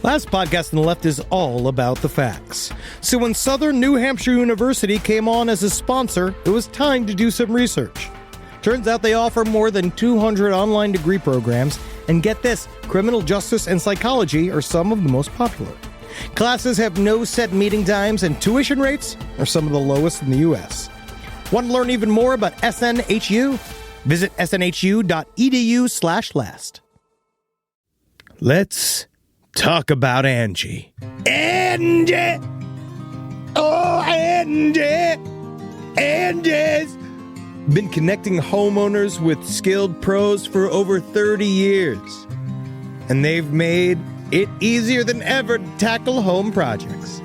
Last podcast on the left is all about the facts. So when Southern New Hampshire University came on as a sponsor, it was time to do some research. Turns out they offer more than 200 online degree programs, and get this, criminal justice and psychology are some of the most popular. Classes have no set meeting times, and tuition rates are some of the lowest in the U.S. Want to learn even more about SNHU? Visit snhu.edu/last. Let's talk about Angie. Angie! Oh, Angie! Angie's been connecting homeowners with skilled pros for over 30 years. And they've made it easier than ever to tackle home projects.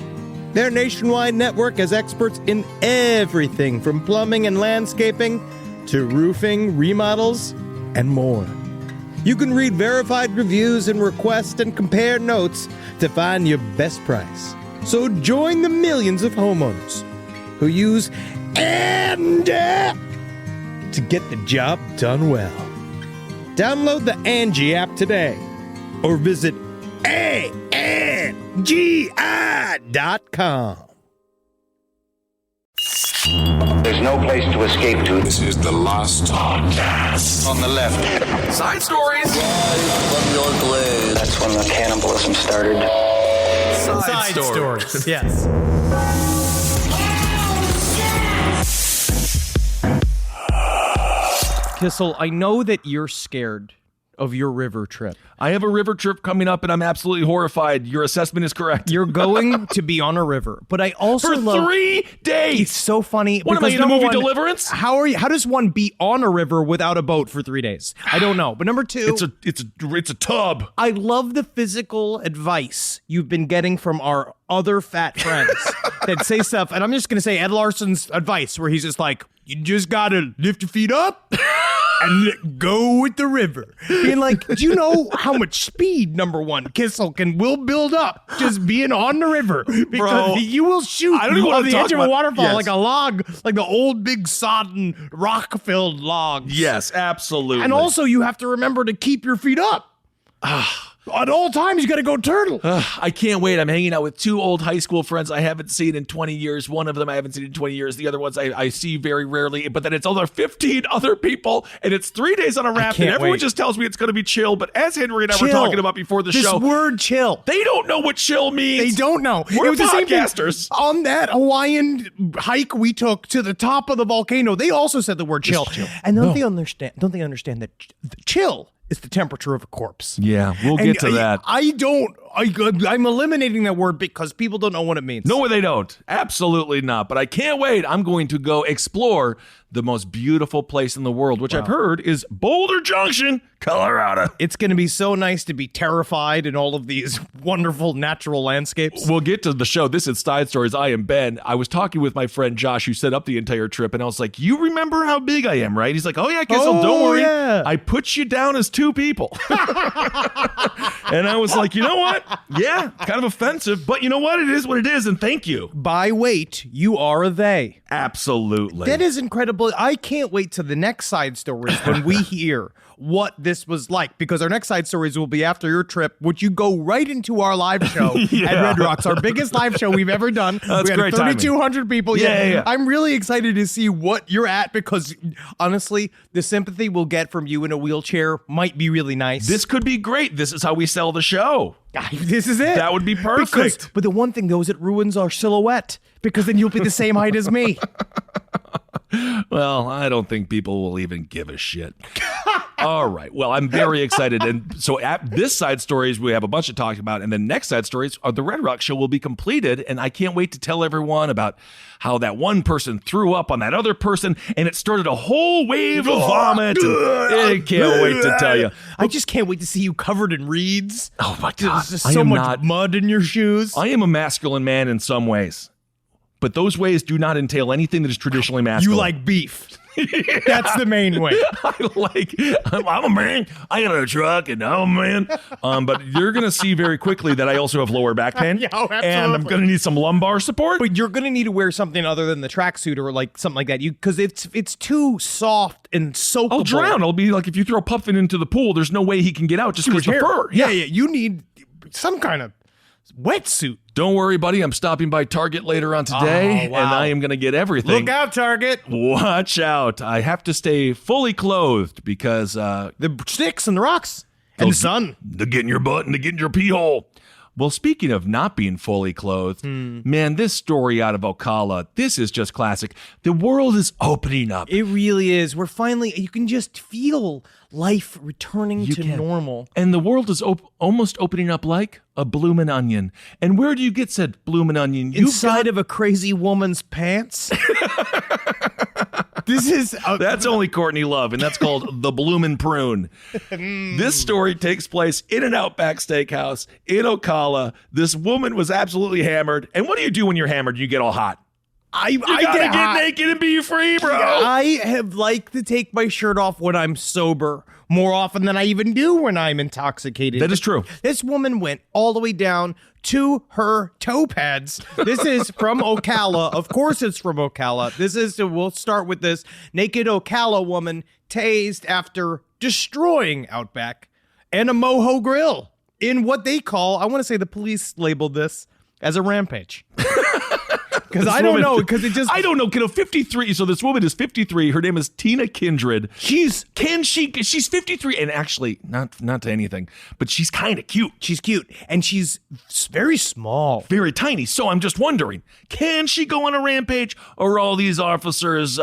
Their nationwide network has experts in everything from plumbing and landscaping to roofing, remodels, and more. You can read verified reviews and request and compare notes to find your best price. So join the millions of homeowners who use Angie to get the job done well. Download the Angie app today or visit ANGI.com. There's no place to escape to. This is the last podcast. On the left. Side stories. That's when the cannibalism started. Side stories. Yes. Kissel, I know that you're scared of your river trip. I have a river trip coming up, and I'm absolutely horrified. Your assessment is correct. You're going to be on a river, but I also For love 3 days. It's so funny. What am I in the movie Deliverance? How does one be on a river without a boat for 3 days? I don't know. But number two, it's a tub. I love the physical advice you've been getting from our other fat friends that say stuff, and I'm just going to say Ed Larson's advice, where he's just like, you just got to lift your feet up and go with the river. Being like, do you know how much speed, number one, Kissel will build up just being on the river? Because Bro, you will shoot I don't even on want the to talk edge of a about- waterfall Yes. like a log, like the old big sodden rock-filled logs. Yes, absolutely. And also you have to remember to keep your feet up. At all times, you got to go turtle. I can't wait. I'm hanging out with 2 old high school friends I haven't seen in 20 years. One of them I haven't seen in 20 years. The other ones I see very rarely. But then it's other 15 other people, and it's 3 days on a raft, and everyone just tells me it's going to be chill. But as Henry and I were talking about before the show, this word chill. they don't know what chill means. They don't know. We're It was the same thing podcasters. on that Hawaiian hike we took to the top of the volcano. They also said the word chill. And don't they understand that chill is the temperature of a corpse? Yeah, we'll get to that. I'm eliminating that word because people don't know what it means. No, they don't. Absolutely not. But I can't wait. I'm going to go explore the most beautiful place in the world, which I've heard is Boulder Junction, Colorado. It's going to be so nice to be terrified in all of these wonderful natural landscapes. We'll get to the show. This is Side Stories. I am Ben. I was talking with my friend Josh, who set up the entire trip, and I was like, you remember how big I am, right? He's like, oh, yeah, Kissel, don't worry. Yeah. I put you down as 2 people. And I was like, you know what? Yeah, kind of offensive, but you know what? It is what it is, and thank you. By weight, you are a they. Absolutely. That is incredible. I can't wait to the next side stories when we hear what this was like, because our next side stories will be after your trip, which you go right into our live show at Red Rocks, our biggest live show we've ever done. That's we had great 3,200 people. Yeah. I'm really excited to see what you're at, because honestly, the sympathy we'll get from you in a wheelchair might be really nice. This could be great. This is how we sell the show. This is it. That would be perfect. But the one thing, though, is it ruins our silhouette, because then you'll be the same height as me. Well, I don't think people will even give a shit. All right. Well, I'm very excited. And so at this side stories, we have a bunch to talk about. And the next side stories, the Red Rock show will be completed. And I can't wait to tell everyone about how that one person threw up on that other person, and it started a whole wave of vomit. And I can't wait to tell you. I just can't wait to see you covered in reeds. Oh, my God. There's just so much mud in your shoes. I am a masculine man in some ways, but those ways do not entail anything that is traditionally masculine. You like beef. That's the main way. I'm a man. I got a truck and I'm a man. But you're going to see very quickly that I also have lower back pain. Yeah, absolutely. And I'm going to need some lumbar support. But you're going to need to wear something other than the tracksuit or like something like that. Because it's too soft and soakable. I'll drown. It'll be like if you throw Puffin into the pool, there's no way he can get out just because the fur. Yeah. You need some kind of wetsuit. Don't worry, buddy. I'm stopping by Target later on today, Oh, wow. and I am going to get everything. Look out, Target. Watch out. I have to stay fully clothed because The sticks and the rocks and the sun. to get in your butt and to get in your pee hole. Well, speaking of not being fully clothed, man, this story out of Ocala, this is just classic. The world is opening up. It really is. We're finally, you can just feel life returning You to can. normal. And the world is almost opening up like a bloomin' onion. And where do you get said bloomin' onion? Inside of a crazy woman's pants. This is That's only Courtney Love, and that's called The Bloomin' Prune. This story takes place in an Outback Steakhouse in Ocala. This woman was absolutely hammered. And what do you do when you're hammered? You get all hot. I gotta get naked and be free, bro. I have liked to take my shirt off when I'm sober more often than I even do when I'm intoxicated. That is true. This woman went all the way down to her toe pads. This is from Ocala. Of course it's from Ocala. We'll start with this. Naked Ocala woman tased after destroying Outback and a Moho grill in what they call, I want to say the police labeled this as a rampage. Because I don't know, because it just... I don't know. Can a 53... So this woman is 53. Her name is Tina Kindred. She's 53. And actually, not to anything, but she's kind of cute. She's cute. And she's very small. Very tiny. So I'm just wondering, can she go on a rampage? Or are these officers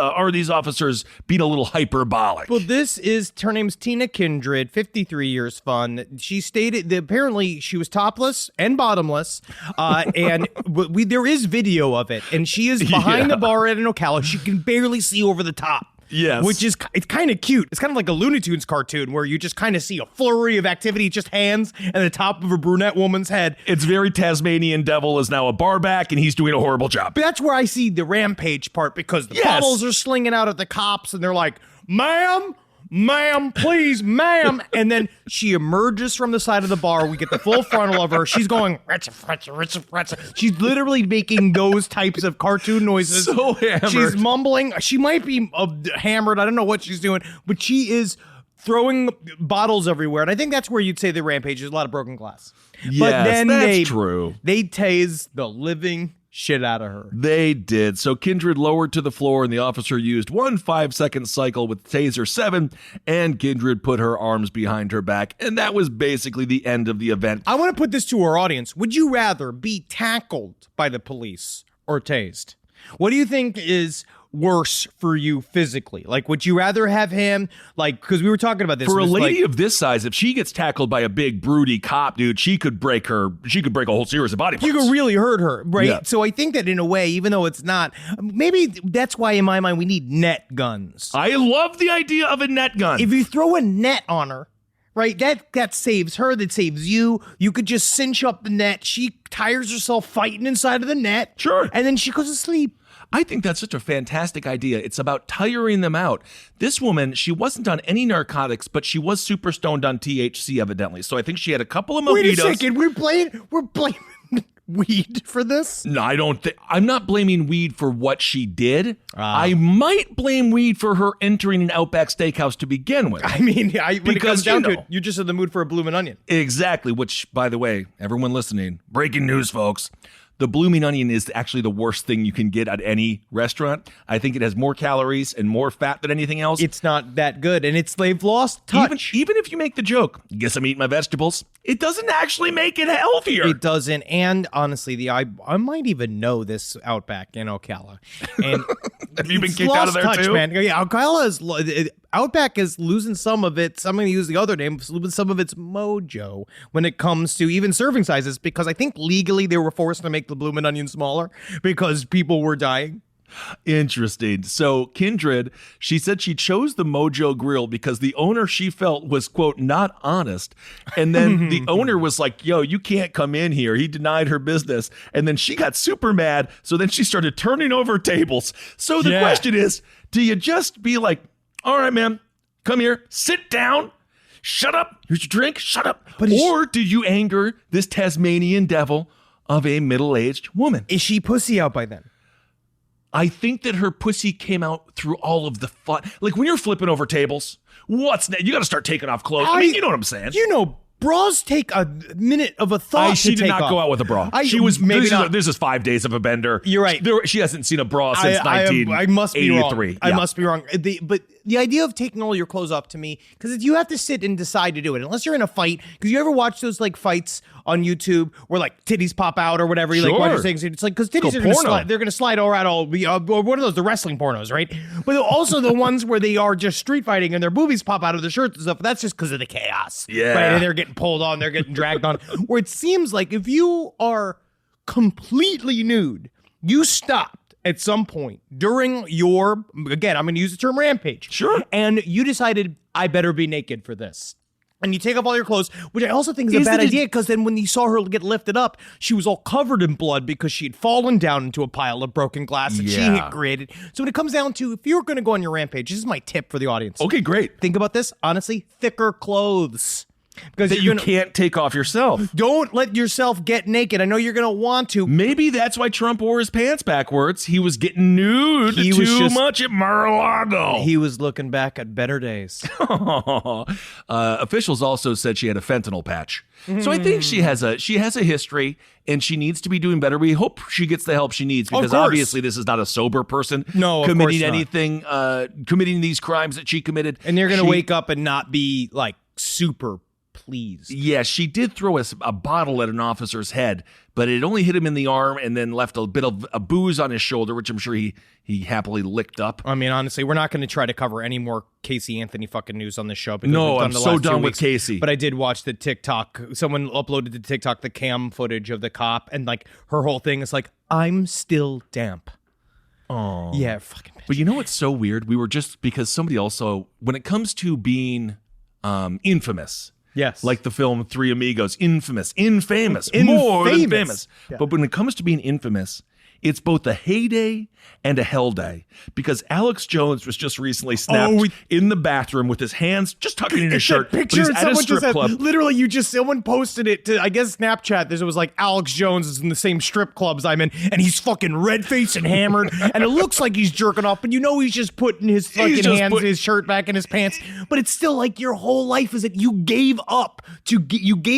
being a little hyperbolic? Well, her name's Tina Kindred, 53 years fun. She stated that apparently she was topless and bottomless. And there is video of it. And she is behind the bar at an Ocala. She can barely see over the top. Yes. Which is, it's kind of cute. It's kind of like a Looney Tunes cartoon where you just kind of see a flurry of activity, just hands and the top of a brunette woman's head. It's very Tasmanian Devil is now a barback and he's doing a horrible job. But that's where I see the rampage part because the bottles are slinging out at the cops and they're like, ma'am, please, ma'am. And then she emerges from the side of the bar. We get the full frontal of her. She's going, she's literally making those types of cartoon noises. So hammered. She's mumbling. She might be hammered. I don't know what she's doing, but she is throwing bottles everywhere. And I think that's where you'd say the rampage. There's a lot of broken glass. Yes, but then that's true. They tase the living shit out of her. They did. So Kindred lowered to the floor and the officer used one 5-second cycle with Taser 7 and Kindred put her arms behind her back. And that was basically the end of the event. I want to put this to our audience. Would you rather be tackled by the police or tased? What do you think is worse for you physically? Like, would you rather have him, like, because we were talking about this. For a lady of this size, if she gets tackled by a big, broody cop, dude, she could break a whole series of body parts. You could really hurt her, right? Yeah. So I think that in a way, even though it's not, maybe that's why in my mind we need net guns. I love the idea of a net gun. If you throw a net on her, right, that saves her, that saves you. You could just cinch up the net. She tires herself fighting inside of the net. Sure. And then she goes to sleep. I think that's such a fantastic idea. It's about tiring them out. This woman, she wasn't on any narcotics, but she was super stoned on THC, evidently. So I think she had a couple of mojitos. Wait a second, we're blaming weed for this? No, I'm not blaming weed for what she did. I might blame weed for her entering an Outback Steakhouse to begin with. I mean, when it comes down to it, know. you're just in the mood for a bloomin' onion. Exactly, which, by the way, everyone listening, breaking news, folks. The blooming onion is actually the worst thing you can get at any restaurant. I think it has more calories and more fat than anything else. It's not that good, and they've lost touch. Even if you make the joke, guess I'm eating my vegetables, it doesn't actually make it healthier. It doesn't, and honestly, I might even know this Outback in Ocala. And have you been kicked out of there touch, too? Man. Yeah, Outback is losing some of its, I'm going to use the other name, losing some of its mojo when it comes to even serving sizes, because I think legally they were forced to make the bloomin' onion smaller because people were dying. Interesting. So Kindred, she said she chose the Mojo Grill because the owner she felt was, quote, not honest. And then the owner was like, yo, you can't come in here. He denied her business. And then she got super mad. So then she started turning over tables. So the question is, do you just be like, all right, man, come here, sit down, shut up, here's your drink, shut up. Or do you anger this Tasmanian devil of a middle-aged woman? Is she pussy out by then? I think that her pussy came out through all of the fun. Like when you're flipping over tables, what's next? You got to start taking off clothes. I mean, you know what I'm saying. You know bras take a minute of a thought. She to did take not off. go out with a bra. This This is 5 days of a bender. You're right. She hasn't seen a bra since 1983. I must be wrong. Yeah. I must be wrong. But the idea of taking all your clothes off to me, because you have to sit and decide to do it, unless you're in a fight. Because you ever watch those like fights on YouTube where like titties pop out or whatever? You like watch those things. It's like because titties are going to slide. They're going to slide all right. What are those? The wrestling pornos, right? But also the ones where they are just street fighting and their boobies pop out of their shirts and stuff. That's just because of the chaos. Yeah. Right. And they're getting pulled on. They're getting dragged on. Where it seems like if you are completely nude, you stopped at some point during your, again, I'm going to use the term rampage. Sure. And you decided, I better be naked for this. And you take off all your clothes, which I also think is a bad idea, because then when you saw her get lifted up, she was all covered in blood because she had fallen down into a pile of broken glass that she had created. So when it comes down to, if you're going to go on your rampage, this is my tip for the audience. Okay, great. Think about this. Honestly, thicker clothes. Because that you can't take off yourself. Don't let yourself get naked. I know you're going to want to. Maybe that's why Trump wore his pants backwards. He was getting nude too much at Mar-a-Lago. He was looking back at better days. Officials also said she had a fentanyl patch. So I think she has a history, and she needs to be doing better. We hope she gets the help she needs, because obviously this is not a sober person committing anything, committing these crimes that she committed. And you're going to wake up and not be like super pleased. Yeah, she did throw a bottle at an officer's head, but it only hit him in the arm and then left a bit of a booze on his shoulder, which I'm sure he happily licked up. I mean, honestly, we're not going to try to cover any more Casey Anthony fucking news on this show. No, I'm so done with Casey. But I did watch the TikTok. Someone uploaded to TikTok the cam footage of the cop, and like her whole thing is like, I'm still damp. Oh. Yeah, fucking bitch. But you know what's so weird? We were just, because somebody also, when it comes to being infamous, yes, like the film Three Amigos, infamous, more than famous. Yeah. But when it comes to being infamous, it's both a heyday and a hell day, because Alex Jones was just recently snapped in the bathroom with his hands just tucking in his shirt. Picture at a strip club. Literally, someone posted it to, I guess, Snapchat. It was like, Alex Jones is in the same strip clubs I'm in, and he's fucking red-faced and hammered, and it looks like he's jerking off, but you know he's just putting his fucking his shirt back in his pants. But it's still like your whole life is that you gave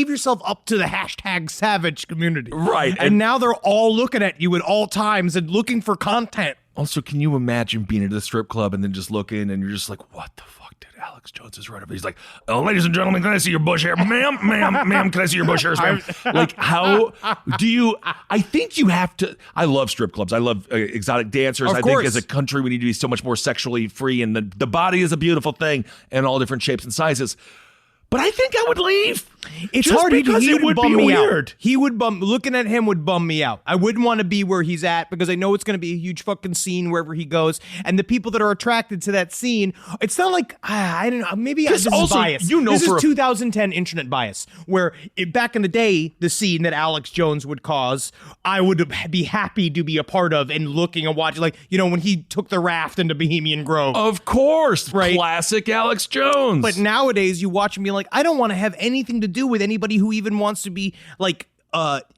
yourself up to the hashtag savage community. Right. And now they're all looking at you at all times and looking for content. Also, can you imagine being at a strip club and then just looking and you're just like, what the fuck did Alex Jones is right over? He's like, oh, ladies and gentlemen, can I see your bush hair? Ma'am, can I see your bush hairs, ma'am? Like, how do you, I think you have to, I love strip clubs. I love exotic dancers. I think as a country, we need to be so much more sexually free, and the body is a beautiful thing in all different shapes and sizes. But I think I would leave. It's just hard because he it would bum be me weird. Out. He would looking at him would bum me out. I wouldn't want to be where he's at, because I know it's going to be a huge fucking scene wherever he goes. And the people that are attracted to that scene, it's not like, I don't know, maybe this is bias. This is 2010 internet bias, where back in the day, the scene that Alex Jones would cause, I would be happy to be a part of and looking and watching, like, you know, when he took the raft into Bohemian Grove. Of course. Right? Classic Alex Jones. But nowadays, you watch and be like, I don't want to have anything to do with anybody who even wants to be like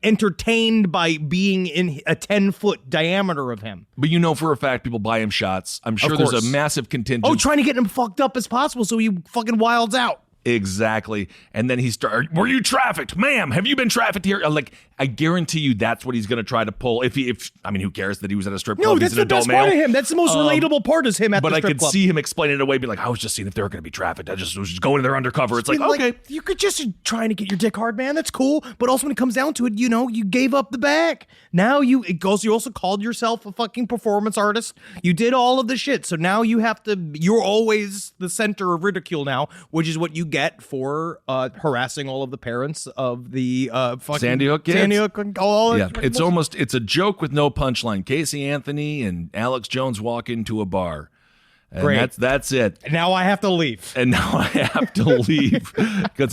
entertained by being in a 10-foot diameter of him. But you know for a fact people buy him shots. I'm sure there's a massive contingent. Oh, trying to get him fucked up as possible so he fucking wilds out. Exactly. And then he started, were you trafficked? Ma'am, have you been trafficked here? Like, I guarantee you that's what he's going to try to pull. If I mean, who cares that he was at a strip club? No, that's the best part of him. That's the most relatable part is him at the strip club. But I could see him explaining it away, being like, I was just seeing if they were going to be trafficked. I just was just going there undercover. It's like, okay. You could just trying to get your dick hard, man. That's cool. But also when it comes down to it, you know, you gave up the bag. Now you also called yourself a fucking performance artist. You did all of the shit. So now you're always the center of ridicule now, which is what you get for harassing all of the parents of the fucking Sandy Hook kids. Sandy Hook, all it's a joke with no punchline. Casey Anthony and Alex Jones walk into a bar. And great. That's it. And now I have to leave. Because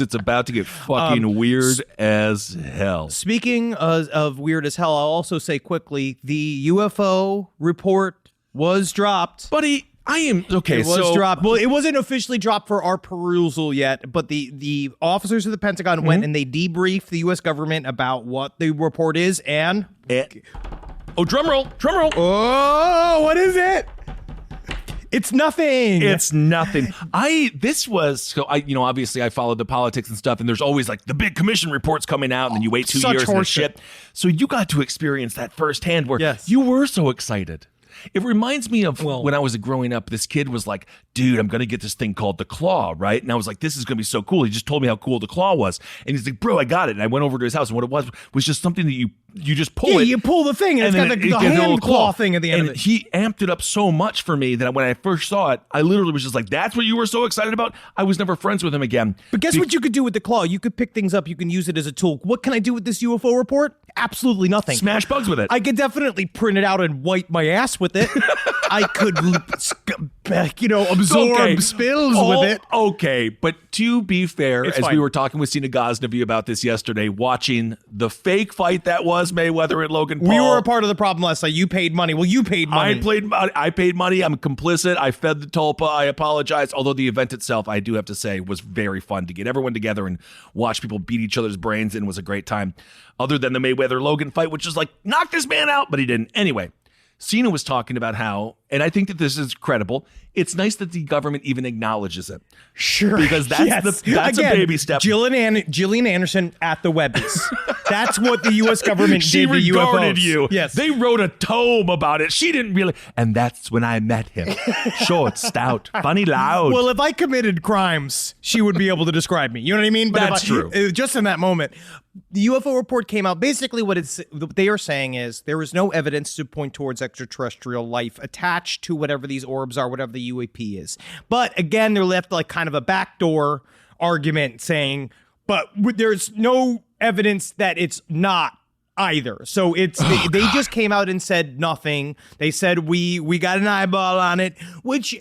it's about to get fucking weird as hell. Speaking of weird as hell, I'll also say quickly, the UFO report was dropped. Buddy, it was dropped. Well, it wasn't officially dropped for our perusal yet, but the officers of the Pentagon went and they debriefed the U.S. government about what the report is, and drum roll. Oh, what is it? It's nothing. It's nothing. Obviously I followed the politics and stuff, and there's always like the big commission reports coming out, and then you wait 2 years and shit. So you got to experience that firsthand where you were so excited. It reminds me of when I was growing up, this kid was like, dude, I'm going to get this thing called the Claw, right? And I was like, this is going to be so cool. He just told me how cool the Claw was. And he's like, bro, I got it. And I went over to his house, and what it was just something that you just pull it. You pull the thing, and it's got the hand claw thing at the end of it. He amped it up so much for me that when I first saw it, I literally was just like, that's what you were so excited about? I was never friends with him again. But guess what you could do with the Claw? You could pick things up. You can use it as a tool. What can I do with this UFO report? Absolutely nothing. Smash bugs with it. I could definitely print it out and wipe my ass with it. I could, absorb spills with it. Okay, but to be fair, It's as fine. we were talking with Sina Ghaznavi about this yesterday, watching the fake fight that was Mayweather and Logan Paul. We were a part of the problem last night. You paid money. Well, you paid money. I paid money. I'm complicit. I fed the tulpa. I apologize. Although the event itself, I do have to say, was very fun to get everyone together and watch people beat each other's brains in was a great time. Other than the Mayweather-Logan fight, which is like, knock this man out, but he didn't. Anyway, Cena was talking about how, and I think that this is credible, it's nice that the government even acknowledges it. Sure. Because that's Again, a baby step. Gillian Anderson at the Webbies. That's what the U.S. government She did to regarded UFOs. you. Yes. They wrote a tome about it. She didn't really. And that's when I met him. Short, stout, funny, loud. Well, if I committed crimes, she would be able to describe me. You know what I mean? But That's true. Just in that moment. The UFO report came out. Basically, what they are saying is there is no evidence to point towards extraterrestrial life attached to whatever these orbs are, whatever the UAP is. But again, they're left like kind of a backdoor argument saying, but there's no evidence that it's not either. So they just came out and said nothing. They said we got an eyeball on it, which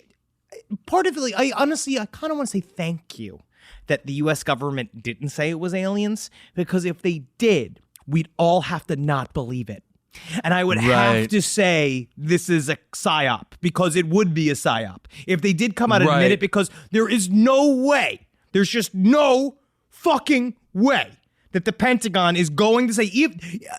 part of it, I kind of want to say thank you that the U.S. government didn't say it was aliens, because if they did, we'd all have to not believe it. And I would have to say this is a psyop, because it would be a psyop if they did come out and admit it, because there is no way, there's just no fucking way that the Pentagon is going to say,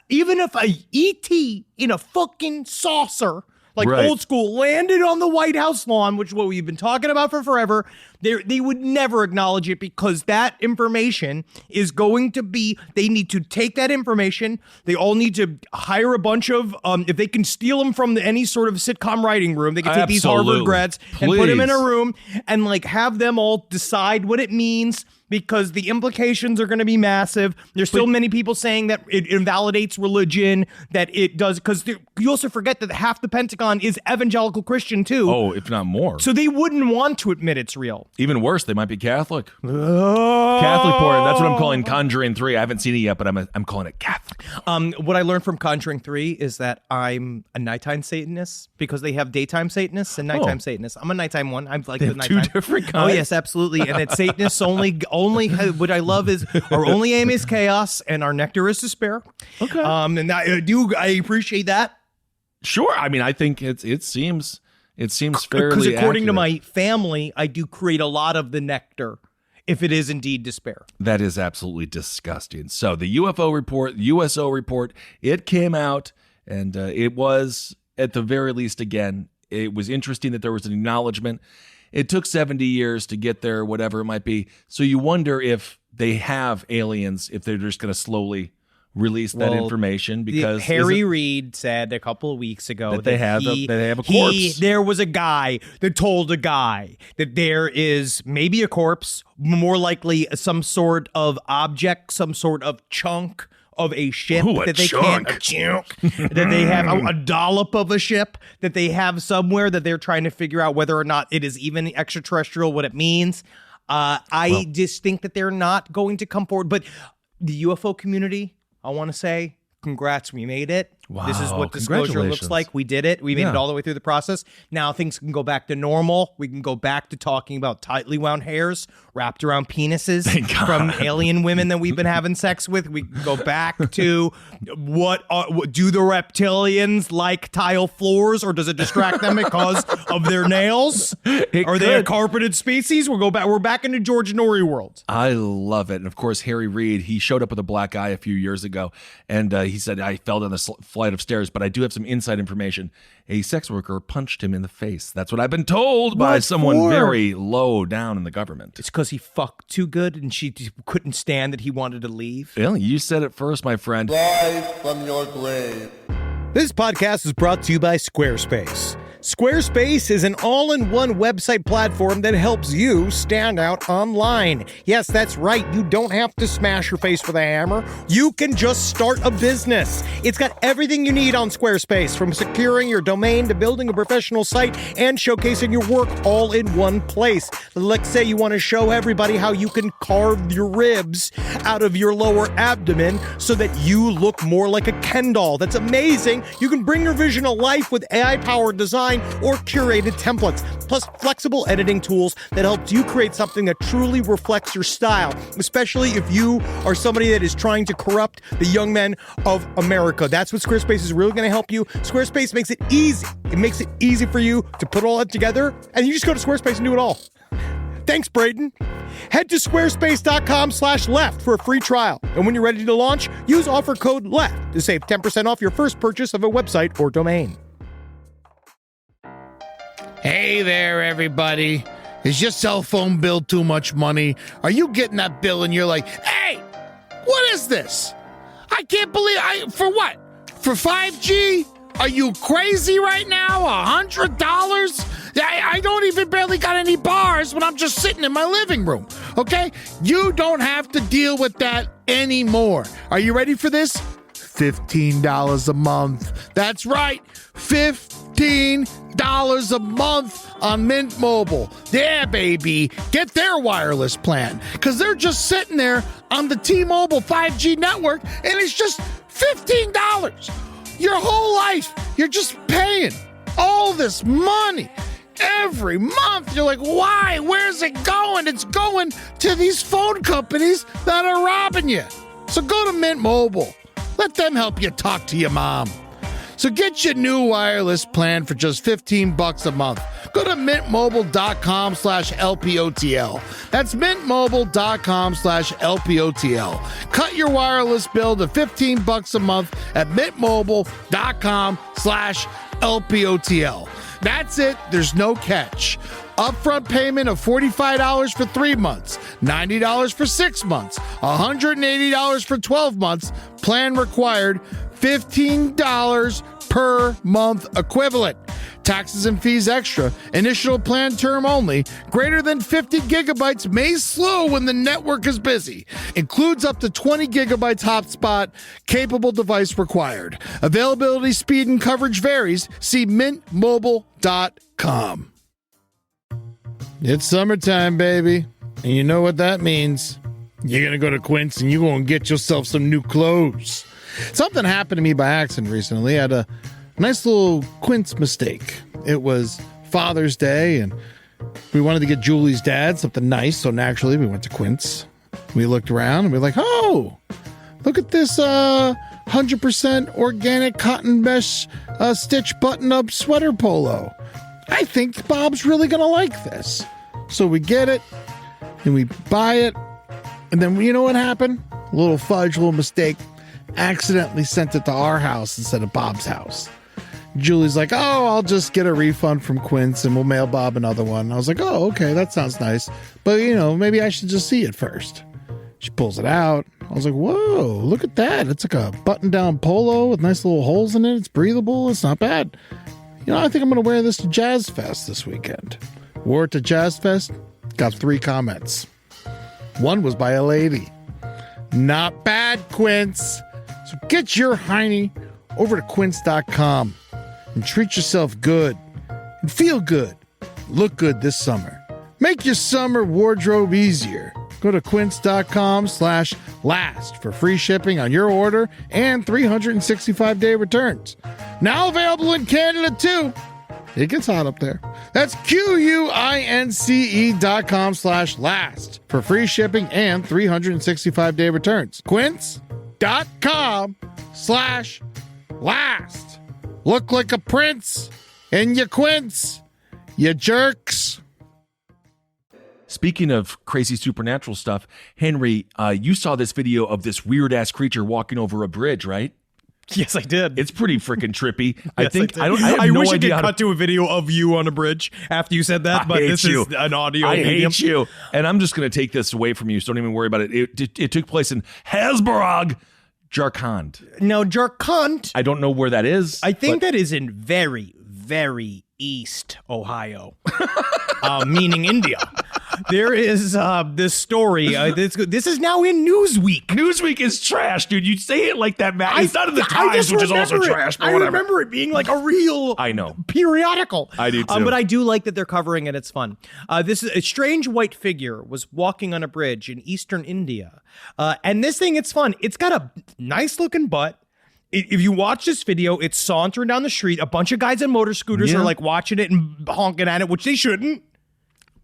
even if a ET in a fucking saucer, like old school, landed on the White House lawn, which is what we've been talking about for forever, they would never acknowledge it, because that information is going to be, they need to take that information. They all need to hire a bunch of, if they can steal them from any sort of sitcom writing room, they can take these Harvard grads and put them in a room and like have them all decide what it means, because the implications are going to be massive. There's still many people saying that it invalidates religion, that it does, because you also forget that half the Pentagon is evangelical Christian too. Oh, if not more. So they wouldn't want to admit it's real. Even worse, they might be Catholic. Catholic porn. That's what I'm calling Conjuring 3. I haven't seen it yet, but I'm calling it Catholic. What I learned from Conjuring 3 is that I'm a nighttime Satanist, because they have daytime Satanists and nighttime Satanists. I'm a nighttime one. I'm like the nighttime. Two different kinds. Oh yes, absolutely. And it's Satanists only what I love is our only aim is chaos and our nectar is despair. Okay. And I appreciate that. Sure. I mean, I think it seems fairly Because according to accurate. my family, I do create a lot of the nectar, if it is indeed despair. That is absolutely disgusting. So the UFO report, USO report, it came out, and it was, at the very least, again, it was interesting that there was an acknowledgement. It took 70 years to get there, whatever it might be. So you wonder if they have aliens, if they're just going to slowly release that information, because Harry Reid said a couple of weeks ago that they have a corpse. There was a guy that told a guy that there is maybe a corpse, more likely some sort of object, some sort of chunk of a ship that they that they have a dollop of a ship that they have somewhere that they're trying to figure out whether or not it is even extraterrestrial, what it means. I just think that they're not going to come forward. But the UFO community, I want to say, congrats, we made it. Wow, this is what disclosure looks congratulations. like. We did it. We made it all the way through the process. Now things can go back to normal. We can go back to talking about tightly wound hairs wrapped around penises from alien women that we've been having sex with. We can go back to what do the reptilians like tile floors, or does it distract them because of their nails? Are they a carpeted species? We're back into George Norrie world. I love it. And of course, Harry Reid, he showed up with a black eye a few years ago, and he said, I fell flight of stairs, but I do have some inside information. A sex worker punched him in the face. That's what I've been told by someone very low down in the government. It's because he fucked too good and she couldn't stand that he wanted to leave. Well, you said it first, my friend. Rise from your grave. This podcast is brought to you by Squarespace. Squarespace is an all-in-one website platform that helps you stand out online. Yes, that's right. You don't have to smash your face with a hammer. You can just start a business. It's got everything you need on Squarespace, from securing your domain to building a professional site and showcasing your work all in one place. Let's say you want to show everybody how you can carve your ribs out of your lower abdomen so that you look more like a Ken doll. That's amazing. You can bring your vision to life with AI-powered design or curated templates, plus flexible editing tools that helps you create something that truly reflects your style, especially if you are somebody that is trying to corrupt the young men of America. That's what Squarespace is really going to help you. Squarespace makes it easy. It makes it easy for you to put all that together, and you just go to Squarespace and do it all. Thanks, Braden. Head to squarespace.com/left for a free trial. And when you're ready to launch, use offer code LEFT to save 10% off your first purchase of a website or domain. Hey there, everybody. Is your cell phone bill too much money? Are you getting that bill and you're like, hey, what is this? I can't believe for what? For 5G? Are you crazy right now? $100? I don't even barely got any bars when I'm just sitting in my living room, okay? You don't have to deal with that anymore. Are you ready for this? $15 a month. That's right, $15 a month on Mint Mobile. Yeah, baby. Get their wireless plan, because they're just sitting there on the T-Mobile 5G network, and it's just $15. Your whole life, you're just paying all this money every month. You're like, why? Where's it going? It's going to these phone companies that are robbing you. So go to Mint Mobile. Let them help you talk to your mom. So get your new wireless plan for just $15 a month. Go to mintmobile.com/LPOTL. That's mintmobile.com/LPOTL. Cut your wireless bill to $15 a month at mintmobile.com/LPOTL. That's it. There's no catch. Upfront payment of $45 for 3 months, $90 for 6 months, $180 for 12 months. Plan required, $15 per month equivalent. Taxes and fees extra. Initial plan term only. Greater than 50 gigabytes may slow when the network is busy. Includes up to 20 gigabytes hotspot. Capable device required. Availability, speed, and coverage varies. See mintmobile.com. It's summertime, baby. And you know what that means. You're going to go to Quince and you're going to get yourself some new clothes. Something happened to me by accident recently. I had a nice little Quince mistake. It was Father's Day, and we wanted to get Julie's dad something nice, so naturally we went to Quince. We looked around, and we were like, oh, look at this 100% organic cotton mesh stitch button-up sweater polo. I think Bob's really going to like this. So we get it, and we buy it, and then you know what happened? A little fudge, a little mistake. Accidentally sent it to our house instead of Bob's house. Julie's like, oh, I'll just get a refund from Quince and we'll mail Bob another one. I was like, oh, okay, that sounds nice. But, maybe I should just see it first. She pulls it out. I was like, whoa, look at that. It's like a button-down polo with nice little holes in it. It's breathable. It's not bad. I think I'm going to wear this to Jazz Fest this weekend. Wore it to Jazz Fest. Got 3 comments. One was by a lady. Not bad, Quince. So get your hiney over to quince.com and treat yourself good and feel good. Look good this summer. Make your summer wardrobe easier. Go to quince.com/last for free shipping on your order and 365-day returns. Now available in Canada too. It gets hot up there. That's QUINCE.com/last for free shipping and 365-day returns. Quince.com/last. Look like a prince in your Quince, you jerks. Speaking of crazy supernatural stuff, Henry, you saw this video of this weird-ass creature walking over a bridge, right? Yes, I did. It's pretty freaking trippy. I Yes, think did. I don't. I have no wish I idea could how cut to a video of you on a bridge after you said that, but this is an audio I medium. hate you, and I'm just going to take this away from you. So don't even worry about it. It took place in Hasbarag, Jharkhand. No, Jharkhand. I don't know where that is. I think that is in very, very East Ohio, meaning India. There is this story. This is now in Newsweek. Newsweek is trash, dude. You say it like that, Matt. It's not in the Times, which is also trash. But I whatever. remember it being like a real I know. periodical. I do too. But I do like that they're covering it. It's fun. This is a strange white figure was walking on a bridge in eastern India. And this thing, it's fun. It's got a nice looking butt. If you watch this video, it's sauntering down the street. A bunch of guys on motor scooters are like watching it and honking at it, which they shouldn't.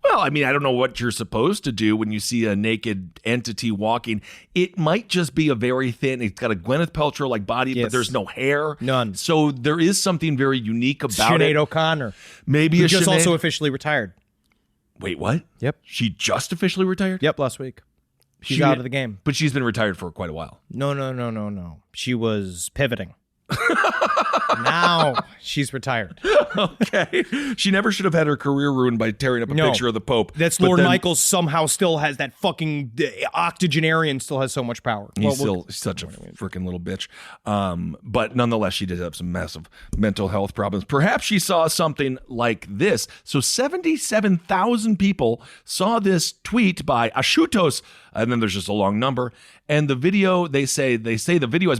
Well, I mean, I don't know what you're supposed to do when you see a naked entity walking. It might just be a very thin, it's got a Gwyneth Paltrow-like body, but there's no hair. None. So there is something very unique about Sinead it. O'Connor. Maybe Who a just Sinead. also officially retired. Wait, what? Yep. She just officially retired? Yep, last week. She's out of the game. But she's been retired for quite a while. No. She was pivoting. Now she's retired. Okay. She never should have had her career ruined by tearing up a picture of the Pope. That's Lord Michaels somehow still has that fucking octogenarian still has so much power. He's still such a freaking little bitch. But nonetheless, she did have some massive mental health problems. Perhaps she saw something like this. So 77,000 people saw this tweet by Ashutos, and then there's just a long number. And the video, they say the video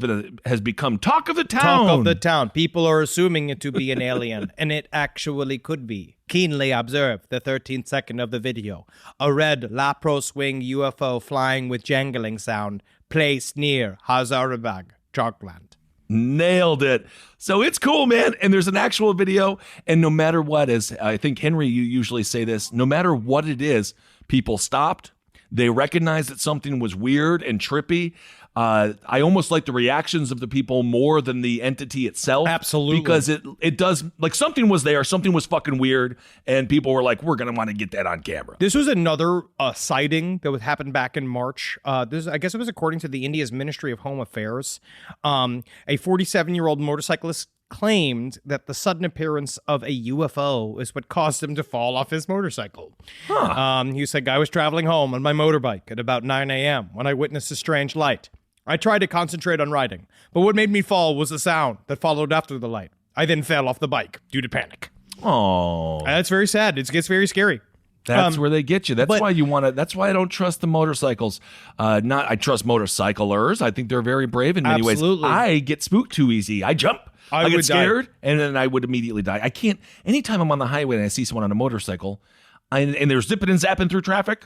has become talk of the town. Talk of the town. People are assuming it to be an alien, and it actually could be. Keenly observe the 13th second of the video. A red Lapro swing UFO flying with jangling sound placed near Hazaribagh, Jharkhand. Nailed it. So it's cool, man. And there's an actual video. And no matter what, as I think, Henry, you usually say this, no matter what it is, people stopped. They recognized that something was weird and trippy. I almost like the reactions of the people more than the entity itself. Absolutely. Because it does, like, something was there, something was fucking weird, and people were like, we're going to want to get that on camera. This was another sighting that happened back in March. I guess it was according to the India's Ministry of Home Affairs. A 47-year-old motorcyclist claimed that the sudden appearance of a UFO is what caused him to fall off his motorcycle. He said, I was traveling home on my motorbike at about 9 a.m. when I witnessed a strange light. I tried to concentrate on riding, but what made me fall was the sound that followed after the light. I then fell off the bike due to panic. Oh, That's very sad. It gets very scary. That's where they get you. That's why you want to. That's why I don't trust the motorcycles. I trust motorcyclers. I think they're very brave in many ways. I get spooked too easy. I jump. I get scared, and then I would immediately die. I can't. Anytime I'm on the highway and I see someone on a motorcycle, and they're zipping and zapping through traffic,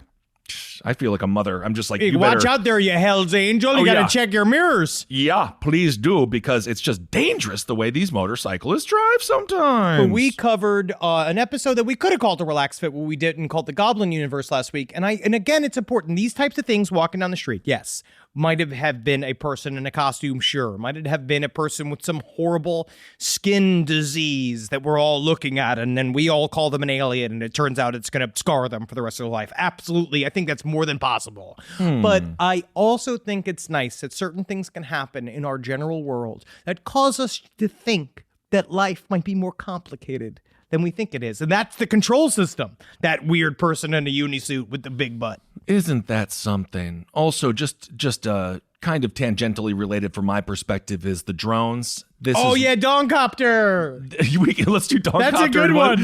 I feel like a mother. I'm just like, you watch better, out there, you hell's angel. You got to check your mirrors. Yeah, please do, because it's just dangerous the way these motorcyclists drive sometimes. But we covered an episode that we could have called a Relax Fit, what we didn't, called the Goblin Universe last week. And again, it's important. These types of things walking down the street, yes. Might have been a person in a costume, sure. Might it have been a person with some horrible skin disease that we're all looking at, and then we all call them an alien, and it turns out it's going to scar them for the rest of their life. Absolutely. I think that's more than possible. But I also think it's nice that certain things can happen in our general world that cause us to think that life might be more complicated than we think it is. And that's the control system. That weird person in a unisuit with the big butt. Isn't that something? Also, just kind of tangentially related from my perspective is the drones. Dongcopter. Let's do Dongcopter. That's a good one.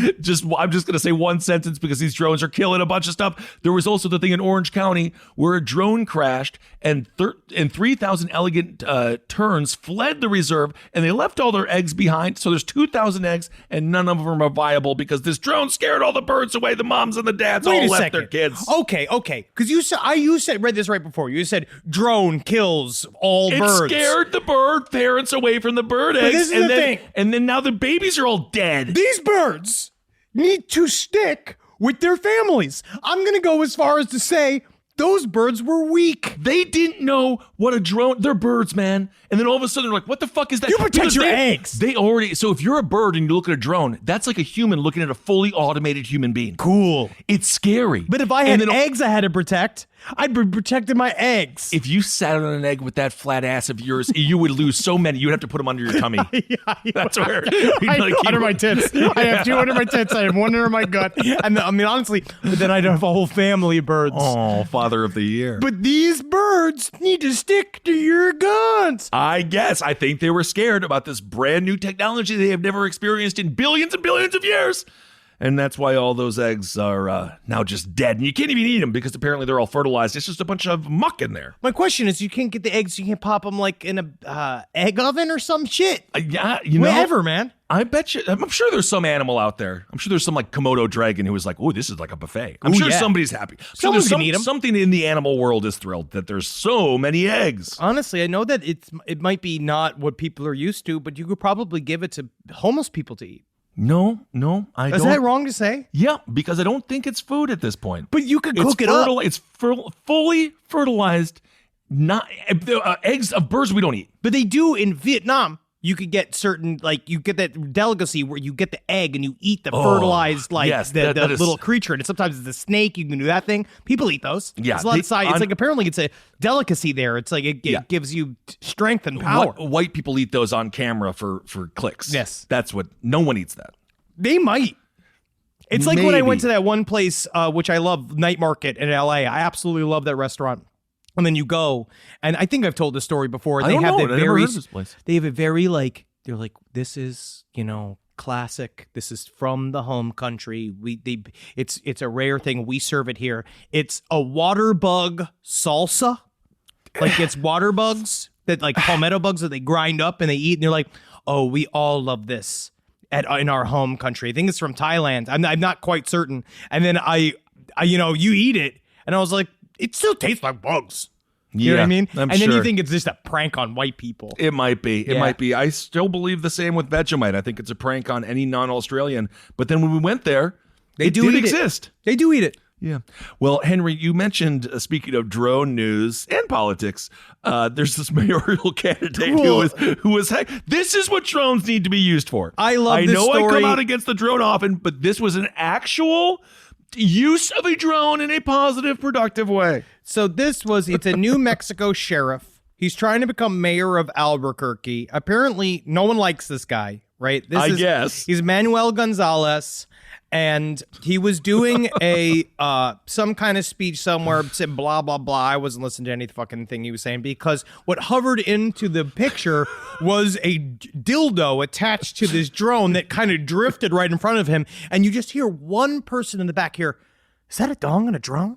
I'm just going to say one sentence because these drones are killing a bunch of stuff. There was also the thing in Orange County where a drone crashed and 3,000 elegant terns fled the reserve, and they left all their eggs behind. So there's 2,000 eggs, and none of them are viable because this drone scared all the birds away. The moms and the dads all left their kids. Okay. Because you read this right before. You said drone kills all birds. It scared the bird parents away from the bird eggs. This is the thing. And then now the babies are all dead. These birds need to stick with their families. I'm going to go as far as to say Those birds were weak. They didn't know what a drone. They're birds, man. And then all of a sudden, they're like, "What the fuck is that?" You protect Because your eggs. They already. So if you're a bird and you look at a drone, that's like a human looking at a fully automated human being. Cool. It's scary. But if I had eggs I had to protect, I'd be protecting my eggs. If you sat on an egg with that flat ass of yours, you would lose so many. You'd have to put them under your tummy. That's where. Under my tits. I have 2 under my tits. I have 1 under my gut. And I mean, honestly, but then I'd have a whole family of birds. Oh, father of the year. But these birds need to stick to your guns. I guess. I think they were scared about this brand new technology they have never experienced in billions and billions of years. And that's why all those eggs are now just dead. And you can't even eat them because apparently they're all fertilized. It's just a bunch of muck in there. My question is, you can't get the eggs, you can't pop them like in a egg oven or some shit. Yeah, you know. Whatever, man. I bet you. I'm sure there's some animal out there. I'm sure there's some like Komodo dragon who was like, "Oh, this is like a buffet." I'm sure somebody's happy. Someone's gonna eat 'em. Something in the animal world is thrilled that there's so many eggs. Honestly, I know that it might be not what people are used to, but you could probably give it to homeless people to eat. No, I don't. Is that wrong to say? Yeah, because I don't think it's food at this point. But you could cook it up. It's fully fertilized. Not eggs of birds we don't eat. But they do in Vietnam. You could get certain, like, you get that delicacy where you get the egg and you eat the fertilized, like, yes, the that is, little creature. And sometimes it's a snake. You can do that thing. People eat those. Yeah. It's a lot of side. It's like, apparently it's a delicacy there. It's like, it gives you strength and power. White people eat those on camera for clicks. Yes. That's what, no one eats that. They might. It's like when I Maybe. went to that one place, which I love, Night Market in LA. I absolutely love that restaurant. And then you go, and I think I've told this story before. I don't know. I never heard of this place. They have a very they're like, this is, classic. This is from the home country. It's a rare thing. We serve it here. It's a water bug salsa. Like it's water bugs that like palmetto bugs that they grind up and they eat. And they're like, oh, we all love this in our home country. I think it's from Thailand. I'm not quite certain. And then I you eat it, and I was like, it still tastes like bugs. You know what I mean? I'm and then sure. you think it's just a prank on white people. It might be. It Yeah. might be. I still believe the same with Vegemite. I think it's a prank on any non-Australian. But then when we went there, They do did eat exist. it. They do eat it. Yeah. Well, Henry, you mentioned, speaking of drone news and politics, there's this mayoral candidate who was this is what drones need to be used for. I love this know story. I come out against the drone often, but this was an actual use of a drone in a positive, productive way. So it's a New Mexico sheriff. He's trying to become mayor of Albuquerque. Apparently, no one likes this guy, right? I guess. He's Manuel Gonzalez, and he was doing some kind of speech somewhere, said blah, blah, blah. I wasn't listening to any fucking thing he was saying because what hovered into the picture was a dildo attached to this drone that kind of drifted right in front of him. And you just hear one person in the back here, is that a dong on a drone?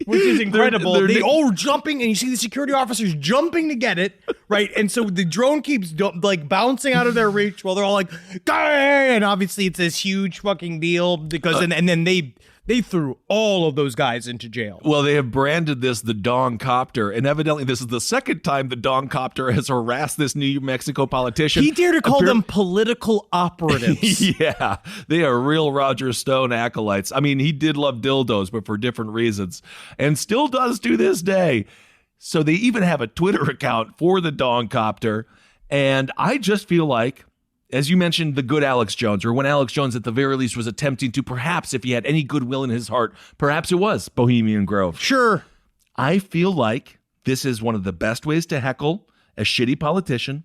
Which is incredible. They all jumping, and you see the security officers jumping to get it, right? And so the drone keeps bouncing out of their reach while they're all like, "Dang!" And obviously it's this huge fucking deal because, and then they threw all of those guys into jail. Well, they have branded this the Dongcopter, and evidently this is the second time the Dongcopter has harassed this New Mexico politician. He dared to call them political operatives. Yeah, they are real Roger Stone acolytes. I mean, he did love dildos, but for different reasons, and still does to this day. So they even have a Twitter account for the Dongcopter, and I just feel like, as you mentioned, the good Alex Jones, or when Alex Jones at the very least was attempting to, perhaps if he had any goodwill in his heart, perhaps it was Bohemian Grove. Sure. I feel like this is one of the best ways to heckle a shitty politician.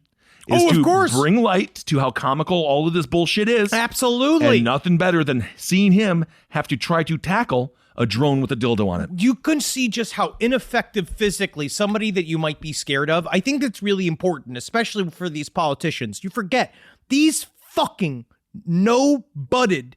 Is of to course. bring light to how comical all of this bullshit is. Absolutely. And nothing better than seeing him have to try to tackle a drone with a dildo on it. You can see just how ineffective physically somebody that you might be scared of. I think that's really important, especially for these politicians. You forget these fucking no-butted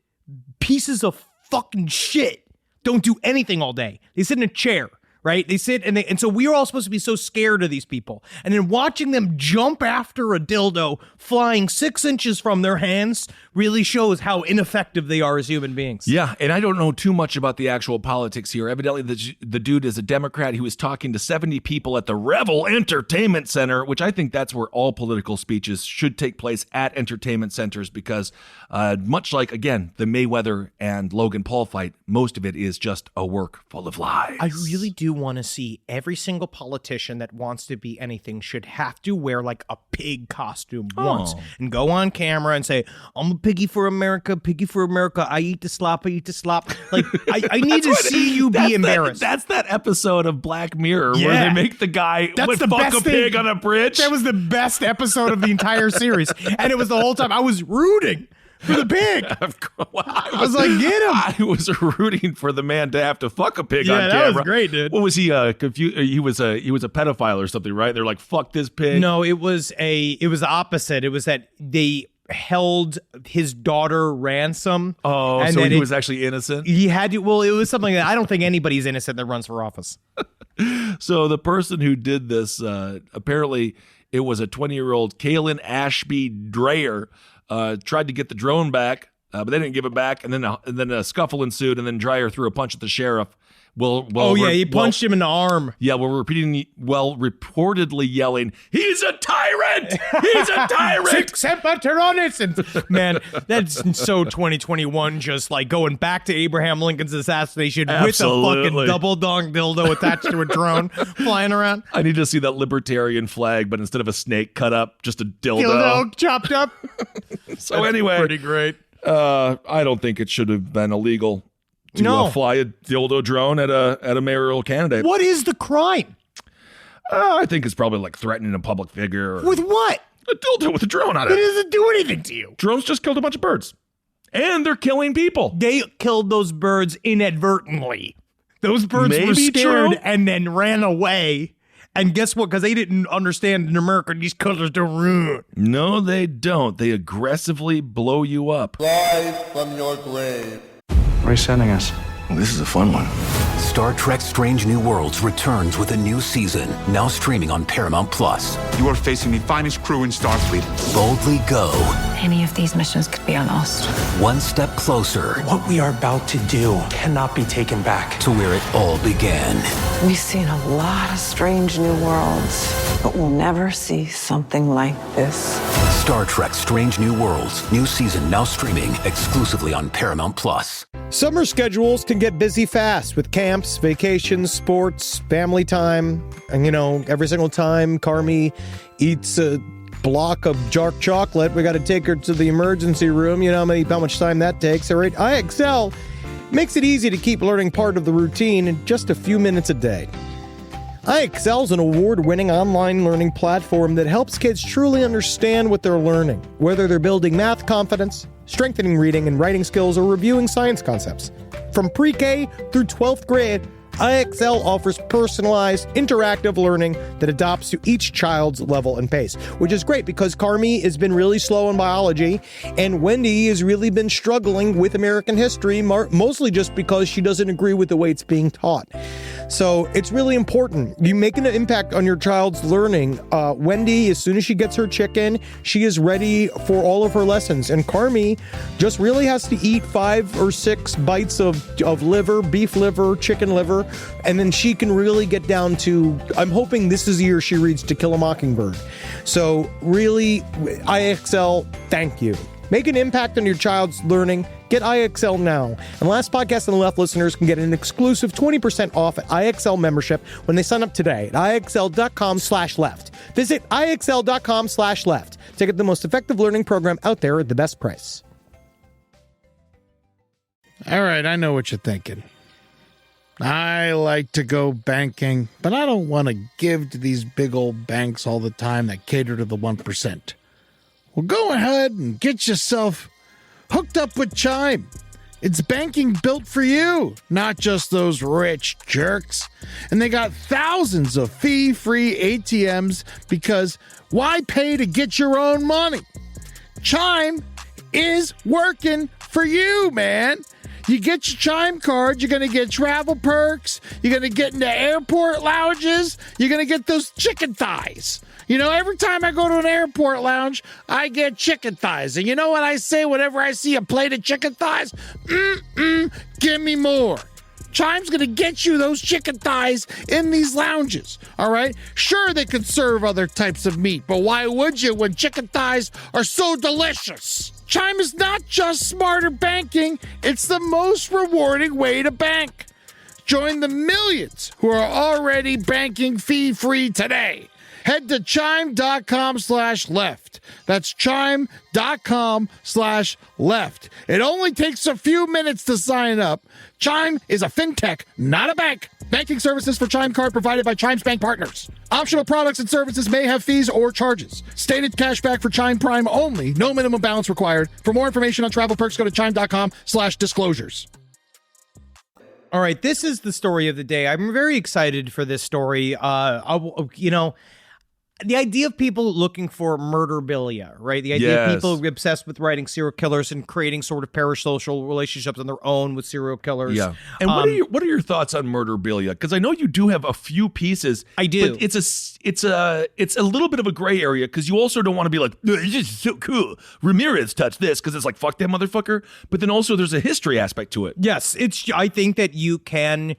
pieces of fucking shit don't do anything all day. They sit in a chair, right? They sit and so we are all supposed to be so scared of these people. And then watching them jump after a dildo flying 6 inches from their hands really shows how ineffective they are as human beings. Yeah, and I don't know too much about the actual politics here. Evidently, the dude is a Democrat. He was talking to 70 people at the Revel Entertainment Center, which I think that's where all political speeches should take place, at entertainment centers, because much like, again, the Mayweather and Logan Paul fight, most of it is just a work full of lies. I really do want to see every single politician that wants to be anything should have to wear like a pig costume once and go on camera and say, I'm a piggy for America, I eat the slop. Like, I need to see you be embarrassed. That's that episode of Black Mirror where they make the guy fuck a pig on a bridge. That was the best episode of the entire series. And it was the whole time I was rooting for the pig. I was like, get him. I was rooting for the man to have to fuck a pig on camera. Yeah, that was great, dude. What was he? Confused? He was a pedophile or something, right? They're like, fuck this pig. No, it was the opposite. It was that they held his daughter ransom. Oh, and so he was actually innocent? He had to. Well, it was something that I don't think anybody's innocent that runs for office. So the person who did this, apparently it was a 20-year-old Kaylin Ashby Dreyer, tried to get the drone back, but they didn't give it back, and then a scuffle ensued, and then Dreyer threw a punch at the sheriff. He punched him in the arm. Yeah, reportedly yelling, "He's a tyrant! He's a tyrant!" Semper Tyrannis! And man, that's so 2021. Just like going back to Abraham Lincoln's assassination with a fucking double dong dildo attached to a drone flying around. I need to see that libertarian flag, but instead of a snake cut up, just a dildo. Dildo chopped up. So anyway, pretty great. I don't think it should have been illegal to fly a dildo drone at a mayoral candidate. What is the crime? I think it's probably like threatening a public figure. With what? A dildo with a drone on it. It doesn't do anything to you. Drones just killed a bunch of birds. And they're killing people. They killed those birds inadvertently. Those birds were scared and then ran away. And guess what? Because they didn't understand in America, these colors don't run. No, they don't. They aggressively blow you up. Rise from your grave. Where are you sending us? Well, this is a fun one. Star Trek Strange New Worlds returns with a new season, now streaming on Paramount+. You are facing the finest crew in Starfleet. Boldly go. Any of these missions could be on Ost. One step closer. What we are about to do cannot be taken back. To where it all began. We've seen a lot of strange new worlds, but we'll never see something like this. Star Trek Strange New Worlds. New season now streaming exclusively on Paramount+. Summer schedules can get busy fast with camps, vacations, sports, family time. And, every single time Carmi eats a block of dark chocolate, we got to take her to the emergency room. You know how much time that takes, all right? IXL makes it easy to keep learning part of the routine in just a few minutes a day. IXL is an award-winning online learning platform that helps kids truly understand what they're learning, whether they're building math confidence, strengthening reading and writing skills, or reviewing science concepts. From pre-K through 12th grade, IXL offers personalized, interactive learning that adapts to each child's level and pace, which is great because Carmi has been really slow in biology, and Wendy has really been struggling with American history, mostly just because she doesn't agree with the way it's being taught. So it's really important. You make an impact on your child's learning. Wendy, as soon as she gets her chicken, she is ready for all of her lessons. And Carmi just really has to eat 5 or 6 bites of liver, beef liver, chicken liver, and then she can really get down to, I'm hoping this is the year she reads To Kill a Mockingbird. So really, IXL, thank you. Make an impact on your child's learning. Get IXL now. And Last Podcast on the Left listeners can get an exclusive 20% off at IXL membership when they sign up today at IXL.com/left. Visit IXL.com/left to get the most effective learning program out there at the best price. All right, I know what you're thinking. I like to go banking, but I don't want to give to these big old banks all the time that cater to the 1%. Well, go ahead and get yourself hooked up with Chime. It's banking built for you, not just those rich jerks. And they got thousands of fee-free ATMs because why pay to get your own money? Chime is working for you, man. You get your Chime card, you're going to get travel perks, you're going to get into airport lounges, you're going to get those chicken thighs. You know, every time I go to an airport lounge, I get chicken thighs. And you know what I say whenever I see a plate of chicken thighs? Give me more. Chime's going to get you those chicken thighs in these lounges, all right? Sure, they could serve other types of meat, but why would you when chicken thighs are so delicious? Chime is not just smarter banking, it's the most rewarding way to bank. Join the millions who are already banking fee-free today. Head to chime.com/left. That's chime.com/left. It only takes a few minutes to sign up. Chime is a fintech, not a bank. Banking services for Chime Card provided by Chime's bank partners. Optional products and services may have fees or charges. Stated cashback for Chime Prime only. No minimum balance required. For more information on travel perks, go to chime.com/disclosures. All right, this is the story of the day. I'm very excited for this story. The idea of people looking for murderabilia, right? The idea of people obsessed with writing serial killers and creating sort of parasocial relationships on their own with serial killers. Yeah. And what are your thoughts on murderabilia? Because I know you do have a few pieces. I do. But it's a little bit of a gray area because you also don't want to be like, this is so cool. Ramirez touched this because it's like, fuck that motherfucker. But then also there's a history aspect to it. Yes, I think that you can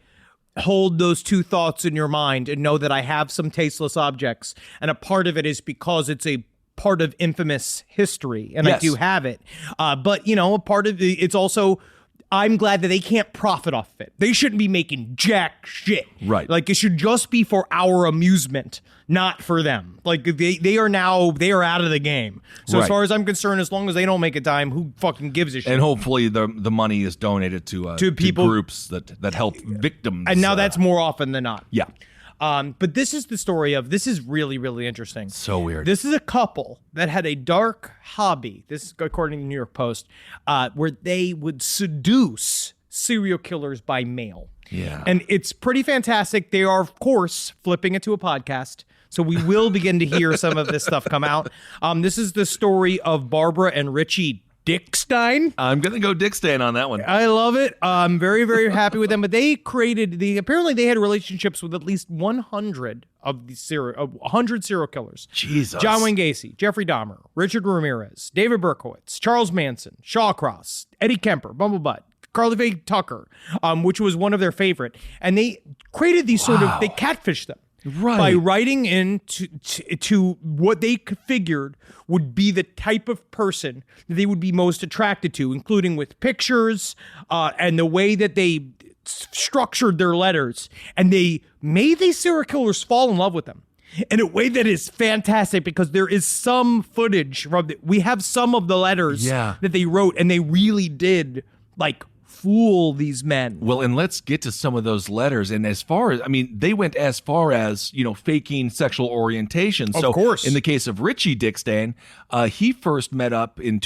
hold those two thoughts in your mind and know that I have some tasteless objects, and a part of it is because it's a part of infamous history, and I do have it. But a part of it's also, I'm glad that they can't profit off of it. They shouldn't be making jack shit. Right. Like, it should just be for our amusement, not for them. Like, they are out of the game. So as far as I'm concerned, as long as they don't make a dime, who fucking gives a shit? And hopefully the money is donated to people, groups that help victims. And now that's more often than not. Yeah. But this is the story of, this is really, really interesting. So weird. This is a couple that had a dark hobby, this is according to the New York Post, where they would seduce serial killers by mail. Yeah. And it's pretty fantastic. They are, of course, flipping it to a podcast. So we will begin to hear some of this stuff come out. This is the story of Barbara and Richie Dickstein. I'm going to go Dickstein on that one. I love it. I'm very, very happy with them. But they apparently they had relationships with at least 100 of these 100 serial killers. Jesus. John Wayne Gacy, Jeffrey Dahmer, Richard Ramirez, David Berkowitz, Charles Manson, Shawcross, Eddie Kemper, Bumblebutt, Carly Faye Tucker, which was one of their favorite. And they created these they catfished them. Right. By writing into what they figured would be the type of person that they would be most attracted to, including with pictures and the way that they structured their letters. And they made these serial killers fall in love with them in a way that is fantastic, because there is some footage we have some of the letters that they wrote, and they really did fool these men. Well, and let's get to some of those letters. And as far as, they went as far as, faking sexual orientation. So, of course. In the case of Richie Dickstein, he first met up in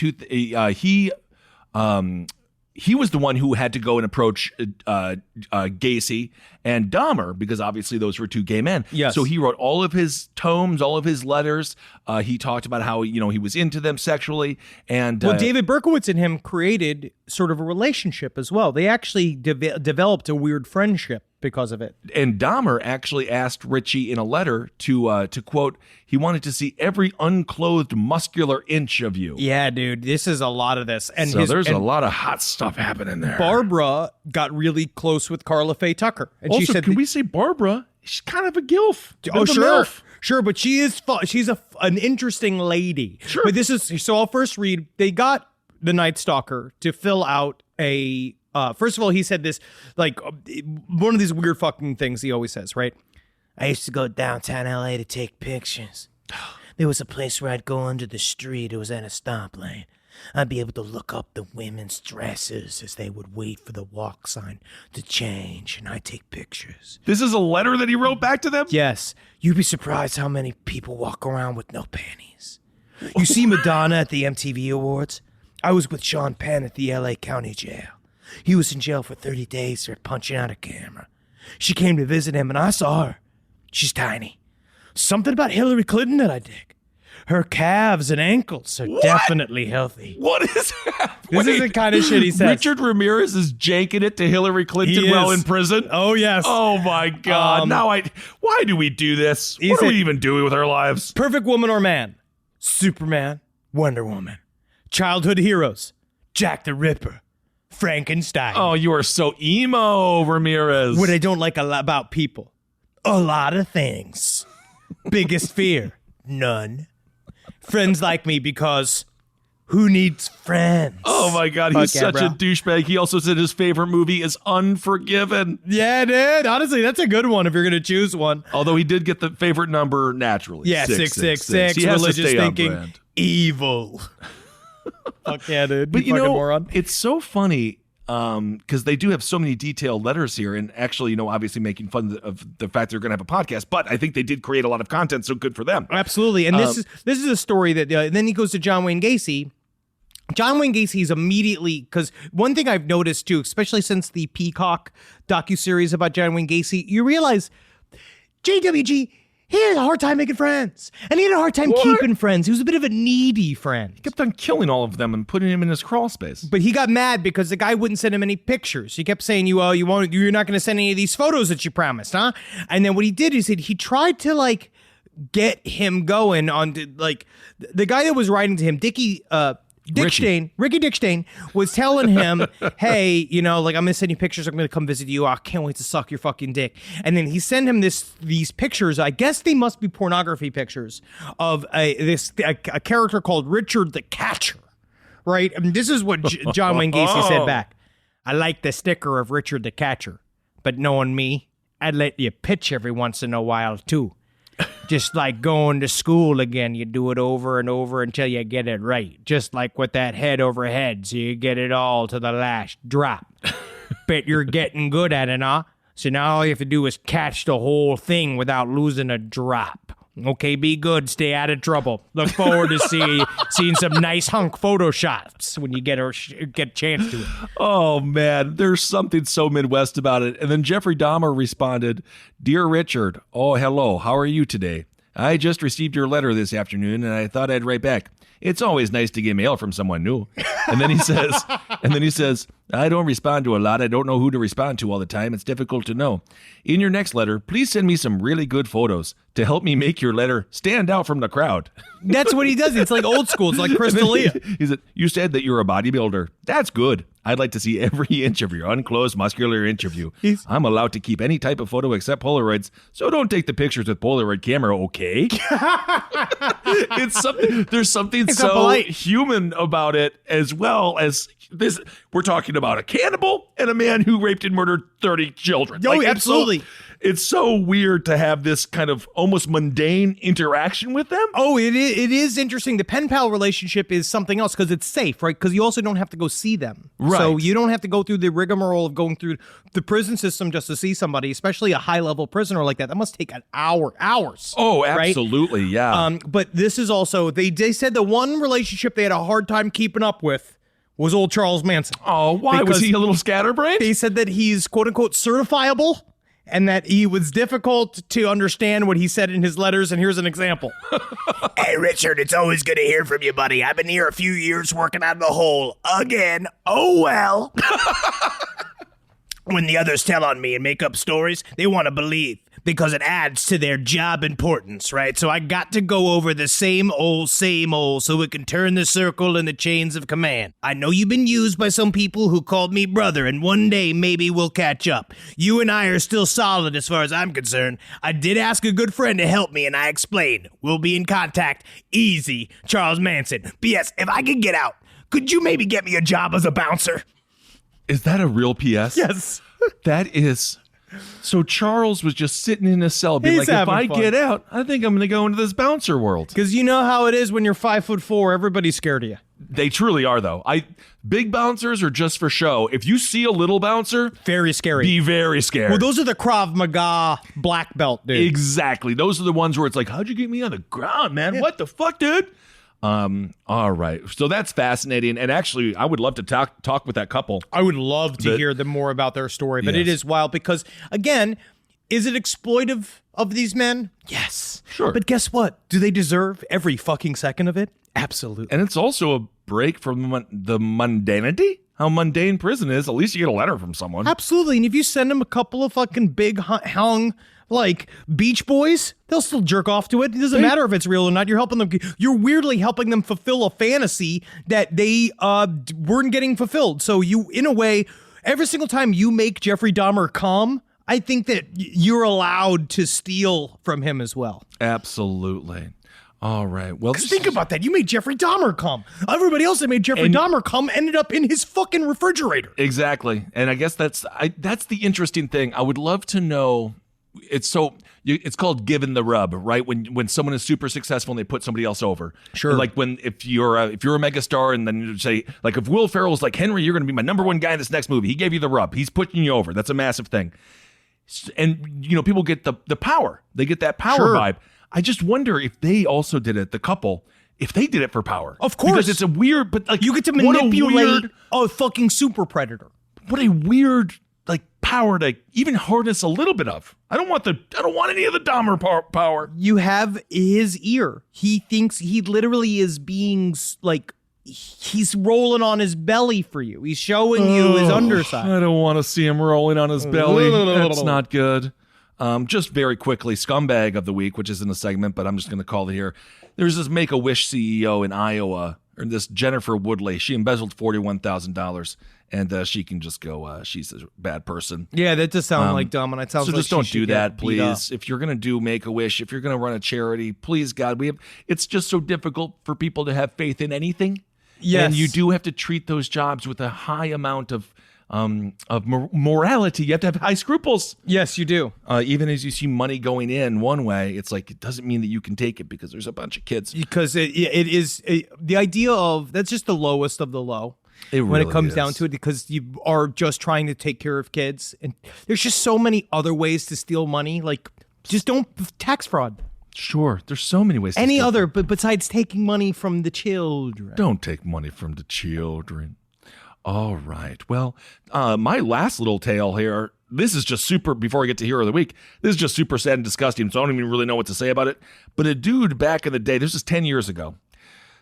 he was the one who had to go and approach Gacy and Dahmer, because obviously those were two gay men. Yes. So he wrote all of his tomes, all of his letters. He talked about how, he was into them sexually. And David Berkowitz and him created sort of a relationship as well. They actually developed a weird friendship because of it. And Dahmer actually asked Richie in a letter to quote, he wanted to see every unclothed muscular inch of you. Yeah, dude, this is a lot of this. And there's a lot of hot stuff happening there. Barbara got really close with Carla Faye Tucker. And also, she said, can we say Barbara? She's kind of a gilf. Oh, sure. Sure, but she is she's an interesting lady. Sure. But so I'll first read, they got the Night Stalker to fill out a first of all, he said this, one of these weird fucking things he always says, right? I used to go downtown LA to take pictures. There was a place where I'd go under the street. It was at a stoplight. I'd be able to look up the women's dresses as they would wait for the walk sign to change, and I'd take pictures. This is a letter that he wrote back to them? Yes. You'd be surprised how many people walk around with no panties. You see Madonna at the MTV Awards? I was with Sean Penn at the LA County Jail. He was in jail for 30 days for punching out a camera. She came to visit him, and I saw her. She's tiny. Something about Hillary Clinton that I dig. Her calves and ankles are definitely healthy. What is that? This is the kind of shit he says. Richard Ramirez is janking it to Hillary Clinton He while is. in prison? Oh, yes. Oh, my God. Why do we do this? What are we even doing with our lives? Perfect woman or man? Superman, Wonder Woman. Childhood heroes, Jack the Ripper, Frankenstein. Oh, you are so emo, Ramirez. What I don't like a lot about people, a lot of things. Biggest fear, none. Friends like me because who needs friends? Oh my God, he's such a douchebag. He also said his favorite movie is Unforgiven. Yeah, dude. Honestly, that's a good one if you're going to choose one. Although he did get the favorite number naturally. Yeah, 666. He has religious to stay thinking. on brand. Evil. Fuck yeah, dude. But you fucking know, moron. it's so funny because they do have so many detailed letters here, and actually, obviously making fun of the fact they're going to have a podcast. But I think they did create a lot of content, so good for them. Absolutely. And this is a story that then he goes to John Wayne Gacy. John Wayne Gacy's immediately, because one thing I've noticed too, especially since the Peacock docuseries about John Wayne Gacy, you realize JWG, he had a hard time making friends. And he had a hard time keeping friends. He was a bit of a needy friend. He kept on killing all of them and putting him in his crawl space. But he got mad because the guy wouldn't send him any pictures. He kept saying, you're not going to send any of these photos that you promised, huh? And then what he did is he tried to get him going on to the guy that was writing to him, Ricky Dickstein was telling him, hey, I'm going to send you pictures. I'm going to come visit you. I can't wait to suck your fucking dick. And then he sent him these pictures. I guess they must be pornography pictures of a character called Richard the Catcher, right? I mean, this is what John Wayne Gacy said back. I like the sticker of Richard the Catcher, but knowing me, I'd let you pitch every once in a while too. Just like going to school again, you do it over and over until you get it right. Just like with that head over head, so you get it all to the last drop. Bet you're getting good at it, huh? So now all you have to do is catch the whole thing without losing a drop. Okay, be good, stay out of trouble. Look forward to seeing some nice hunk photo shots when you get a chance to it. Oh, man, there's something so Midwest about it. And then Jeffrey Dahmer responded, Dear Richard, oh, hello, how are you today? I just received your letter this afternoon, and I thought I'd write back. It's always nice to get mail from someone new. And then he says, I don't respond to a lot. I don't know who to respond to all the time. It's difficult to know. In your next letter, please send me some really good photos to help me make your letter stand out from the crowd. That's what he does. It's like old school. It's like Chris D'Elia. He said, you said that you're a bodybuilder. That's good. I'd like to see every inch of your unclosed muscular interview. I'm allowed to keep any type of photo except Polaroids, so don't take the pictures with Polaroid camera, okay? There's something so polite. human about it, as well as this. We're talking about a cannibal and a man who raped and murdered 30 children. Oh, absolutely. It's so weird to have this kind of almost mundane interaction with them. Oh, it is interesting. The pen pal relationship is something else because it's safe, right? Because you also don't have to go see them. Right. So you don't have to go through the rigmarole of going through the prison system just to see somebody, especially a high-level prisoner like that. That must take hours. Oh, right? absolutely, yeah. But this is also, they said the one relationship they had a hard time keeping up with was old Charles Manson. Oh, why? Was he a little scatterbrained? They said that he's quote-unquote certifiable, and that he was difficult to understand what he said in his letters, and here's an example. Hey, Richard, it's always good to hear from you, buddy. I've been here a few years working on the hole again. Oh, well. When the others tell on me and make up stories, they want to believe because it adds to their job importance, right? So I got to go over the same old so we can turn the circle in the chains of command. I know you've been used by some people who called me brother, and one day maybe we'll catch up. You and I are still solid as far as I'm concerned. I did ask a good friend to help me, and I explained. We'll be in contact. Easy, Charles Manson. P.S. If I could get out, could you maybe get me a job as a bouncer? Is that a real PS? Yes. That is. So Charles was just sitting in his cell being He's like, if I having fun. get out, I think I'm going to go into this bouncer world. Because you know how it is when you're 5'4", everybody's scared of you. They truly are, though. Big bouncers are just for show. If you see a little bouncer, very scary. Be very scared. Well, those are the Krav Maga black belt, dude. Exactly. Those are the ones where it's like, how'd you get me on the ground, man? Yeah. What the fuck, dude? All right. So that's fascinating. And actually, I would love to talk with that couple. I would love to hear them more about their story, but It is wild because, again, is it exploitive of these men? Yes. Sure. But guess what? Do they deserve every fucking second of it? Absolutely. And it's also a break from the mundanity. How mundane prison is. At least you get a letter from someone. Absolutely. And if you send them a couple of fucking big hung like Beach Boys, they'll still jerk off to it. It doesn't matter if it's real or not. You're helping them. You're weirdly helping them fulfill a fantasy that they weren't getting fulfilled. So you, in a way, every single time you make Jeffrey Dahmer come, I think that you're allowed to steal from him as well. Absolutely. All right. Well, think about that. You made Jeffrey Dahmer come. Everybody else that made Jeffrey Dahmer come ended up in his fucking refrigerator. Exactly. And I guess that's the interesting thing. I would love to know. It's called giving the rub, right? When someone is super successful and they put somebody else over. Sure. Like if you're a megastar and then you say, like, if Will Ferrell's like, Henry, you're going to be my number one guy in this next movie. He gave you the rub. He's putting you over. That's a massive thing. And people get the power. They get that power vibe. I just wonder if they also did it, the couple, if they did it for power. Of course. Because it's a weird, but like, you get to manipulate a fucking super predator. What a weird, like, power to even harness a little bit of. I don't want any of the Dahmer power. You have his ear. He thinks he literally is being like, he's rolling on his belly for you. He's showing you his underside. I don't want to see him rolling on his belly. That's not good. Just very quickly, scumbag of the week, which isn't a segment, but I'm just going to call it here. There's this Make-A-Wish CEO in Iowa, or this Jennifer Woodley. She embezzled $41,000, and she can just go, she's a bad person. Yeah, that does sound like dumb, and it sounds so like just don't do that, please. If you're going to do Make-A-Wish, if you're going to run a charity, please, God, it's just so difficult for people to have faith in anything. Yes. And you do have to treat those jobs with a high amount of morality. You have to have high scruples. Yes, you do. Even as you see money going in one way, it's like, it doesn't mean that you can take it because there's a bunch of kids. Because it is the idea of, that's just the lowest of the low. When it comes down to it, because you are just trying to take care of kids. And there's just so many other ways to steal money. Like, just don't tax fraud. Sure. There's so many ways to Any steal other, but besides taking money from the children. Don't take money from the children. All right. Well, my last little tale here, this is just super, before I get to Hero of the Week, this is just super sad and disgusting, so I don't even really know what to say about it. But a dude back in the day, this was 10 years ago.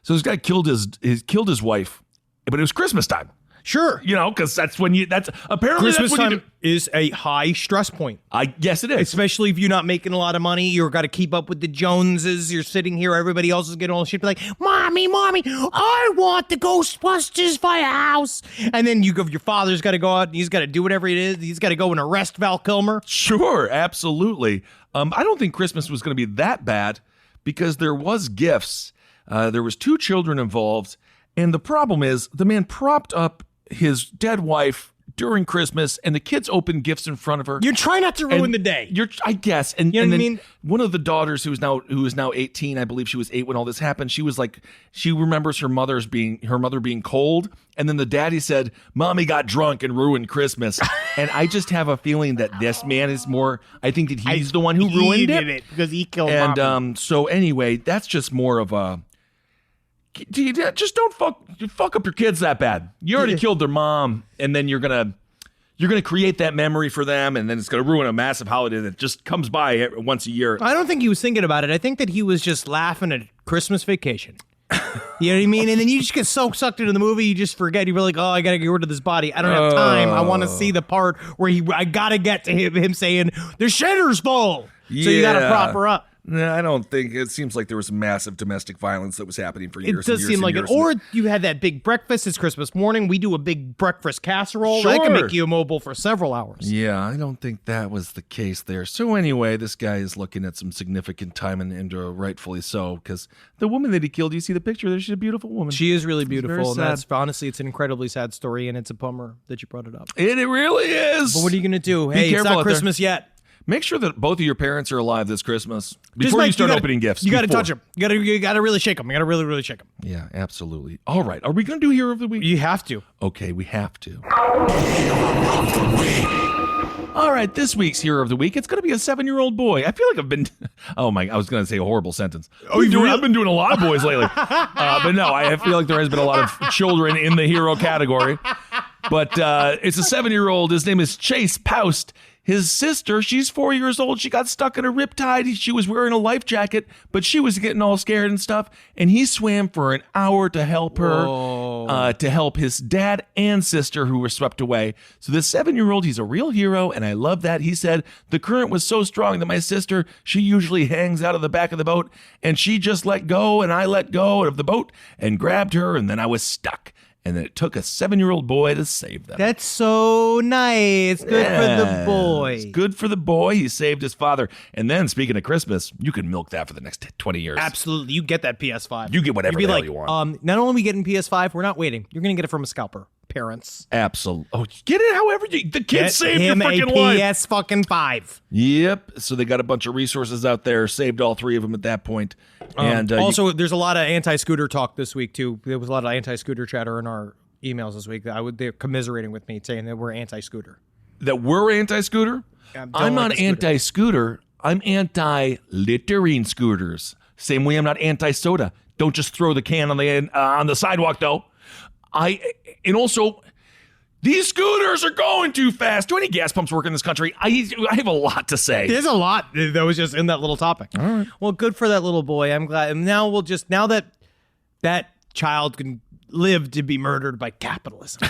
So this guy killed his wife, but it was Christmas time. Sure. Because that's apparently Christmas that's when time is a high stress point. Yes, it is. Especially if you're not making a lot of money, you've got to keep up with the Joneses. You're sitting here, everybody else is getting all the shit. Like, mommy, I want the Ghostbusters Firehouse. And then your father's got to go out and he's got to do whatever it is. He's got to go and arrest Val Kilmer. Sure, absolutely. I don't think Christmas was going to be that bad because there was gifts. There was 2 children involved. And the problem is the man propped up his dead wife during Christmas, and the kids opened gifts in front of her. You're trying not to ruin the day. I guess. And, you know and what then I mean? One of the daughters who is now 18, I believe she was 8 when all this happened. She was like, she remembers her mother being cold. And then the daddy said, Mommy got drunk and ruined Christmas. And I just have a feeling that this man is more, I think that he's the one who ruined it. Because he killed Mommy. And so anyway, that's just more of a, just don't fuck up your kids that bad. You already killed their mom, and then you're gonna create that memory for them, and then it's gonna ruin a massive holiday that just comes by once a year. I don't think he was thinking about it. I think that he was just laughing at Christmas Vacation. You know what I mean? And then you just get so sucked into the movie, you just forget. You're like, oh, I gotta get rid of this body. I don't have time. I want to see the part where I gotta get to him saying the shitter's full. So you gotta prop her up. No, I don't think. It seems like there was massive domestic violence that was happening for years. It does seem like it. Or you had that big breakfast. It's Christmas morning. We do a big breakfast casserole. Sure. That can make you immobile for several hours. Yeah, I don't think that was the case there. So anyway, this guy is looking at some significant time and rightfully so, because the woman that he killed, you see the picture there? She's a beautiful woman. She is really beautiful. And that's honestly, it's an incredibly sad story, and it's a bummer that you brought it up. And it really is. But what are you going to do? Hey, it's not Christmas yet. Make sure that both of your parents are alive this Christmas before you start opening gifts. You got to touch them. You got to really shake them. You got to really, really shake them. Yeah, absolutely. All right. Are we going to do Hero of the Week? You have to. Okay, we have to. All right, this week's Hero of the Week, it's going to be a 7-year-old boy. I feel like I've been, I was going to say a horrible sentence. I've been doing a lot of boys lately. But no, I feel like there has been a lot of children in the hero category. But it's a 7-year-old. His name is Chase Poust. His sister, she's 4 years old. She got stuck in a riptide. She was wearing a life jacket, but she was getting all scared and stuff. And he swam for an hour to help her, to help his dad and sister who were swept away. So this 7-year-old, he's a real hero, and I love that. He said, the current was so strong that my sister, she usually hangs out of the back of the boat, and she just let go, and I let go of the boat and grabbed her, and then I was stuck. And then it took a 7-year-old boy to save them. That's so nice. Good for the boy. It's good for the boy. He saved his father. And then, speaking of Christmas, you can milk that for the next 20 years. Absolutely. You get that PS5. You get whatever the hell you want. Not only are we getting PS5, we're not waiting. You're going to get it from a scalper. Parents. Absolutely. Oh, get it however you... The kid saved your him freaking a life. PS fucking 5. Yep. So they got a bunch of resources out there. Saved all 3 of them at that point. And also, there's a lot of anti-scooter talk this week, too. There was a lot of anti-scooter chatter in our emails this week. They're commiserating with me, saying that we're anti-scooter. That we're anti-scooter? I'm not anti-scooter. I'm anti-littering scooters. Same way I'm not anti-soda. Don't just throw the can on the sidewalk, though. And also, these scooters are going too fast. Do any gas pumps work in this country? I have a lot to say. There's a lot that was just in that little topic. All right. Well, good for that little boy. I'm glad. Now that child can live to be murdered by capitalism.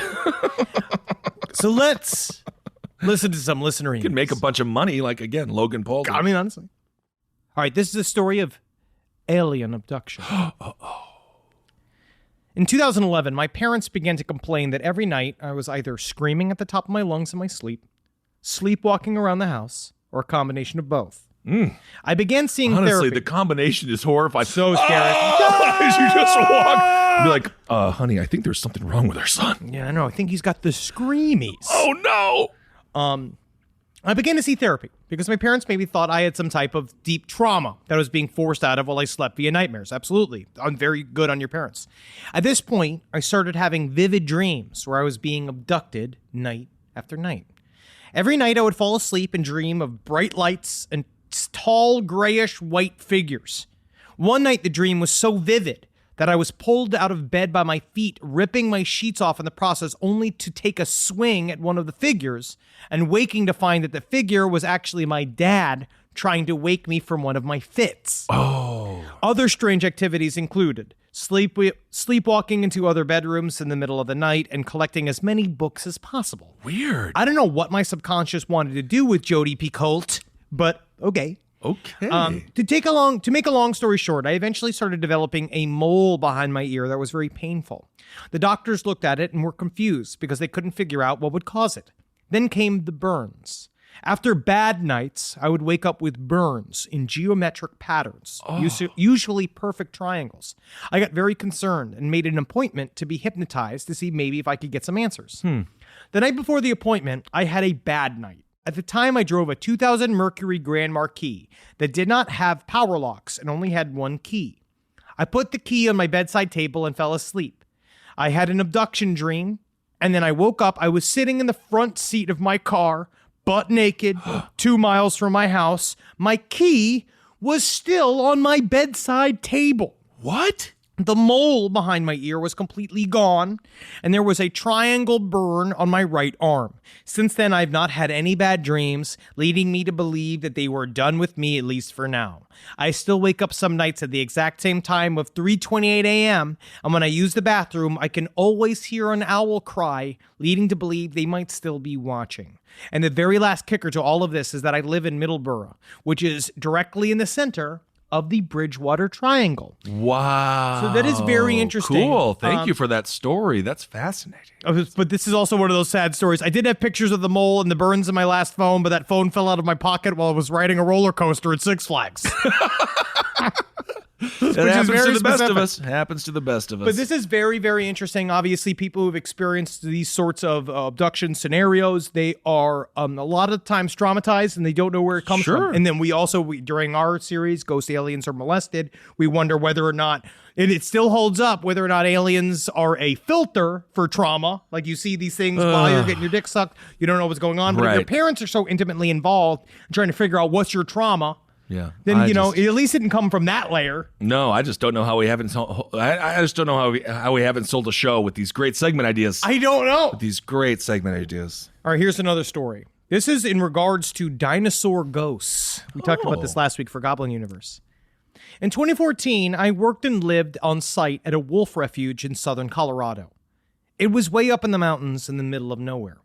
So let's listen to some listener emails. You can make a bunch of money, like, again, Logan Paul did. I mean, honestly. All right, this is a story of alien abduction. In 2011, my parents began to complain that every night I was either screaming at the top of my lungs in my sleep, sleepwalking around the house, or a combination of both. I began seeing Honestly, therapy. the combination is horrifying. So scary. As you just walk, be like, honey, I think there's something wrong with our son. Yeah, I know. I think he's got the screamies. Oh, no. I began to see therapy because my parents maybe thought I had some type of deep trauma that was being forced out of while I slept via nightmares. Absolutely. I'm very good on your parents. At this point, I started having vivid dreams where I was being abducted night after night. Every night I would fall asleep and dream of bright lights and tall grayish white figures. One night the dream was so vivid that I was pulled out of bed by my feet, ripping my sheets off in the process, only to take a swing at one of the figures and waking to find that the figure was actually my dad trying to wake me from one of my fits. Oh. Other strange activities included sleepwalking into other bedrooms in the middle of the night and collecting as many books as possible. Weird. I don't know what my subconscious wanted to do with Jodi Picoult, but okay. Okay. To make a long story short, I eventually started developing a mole behind my ear that was very painful. The doctors looked at it and were confused because they couldn't figure out what would cause it. Then came the burns. After bad nights, I would wake up with burns in geometric patterns, usually perfect triangles. I got very concerned and made an appointment to be hypnotized to see maybe if I could get some answers. The night before the appointment, I had a bad night. At the time, I drove a 2000 Mercury Grand Marquis that did not have power locks and only had one key. I put the key on my bedside table and fell asleep. I had an abduction dream, and then I woke up. I was sitting in the front seat of my car, butt naked, 2 miles from my house. My key was still on my bedside table. What? The mole behind my ear was completely gone, and there was a triangle burn on my right arm. Since then, I've not had any bad dreams, leading me to believe that they were done with me, at least for now. I still wake up some nights at the exact same time of 3:28 a.m., and when I use the bathroom, I can always hear an owl cry, leading to believe they might still be watching. And the very last kicker to all of this is that I live in Middleborough, which is directly in the center of the Bridgewater Triangle. Wow. So that is very interesting. Cool. Thank you for that story. That's fascinating. But this is also one of those sad stories. I did have pictures of the mole and the burns in my last phone, but that phone fell out of my pocket while I was riding a roller coaster at Six Flags. It happens to the best of us. Happens to the best of us. But this is very, very interesting. Obviously, people who've experienced these sorts of abduction scenarios, they are a lot of times traumatized and they don't know where it comes from. And then we during our series, Ghost Aliens Are Molested, we wonder whether or not, and it still holds up, whether or not aliens are a filter for trauma. Like you see these things while you're getting your dick sucked, you don't know what's going on. But if your parents are so intimately involved in trying to figure out what's your trauma, then at least it didn't come from that layer. No, I just don't know how we haven't. I just don't know how we haven't sold a show with these great segment ideas. I don't know. With these great segment ideas. All right, here's another story. This is in regards to dinosaur ghosts. We talked about this last week for Goblin Universe. In 2014, I worked and lived on site at a wolf refuge in southern Colorado. It was way up in the mountains in the middle of nowhere.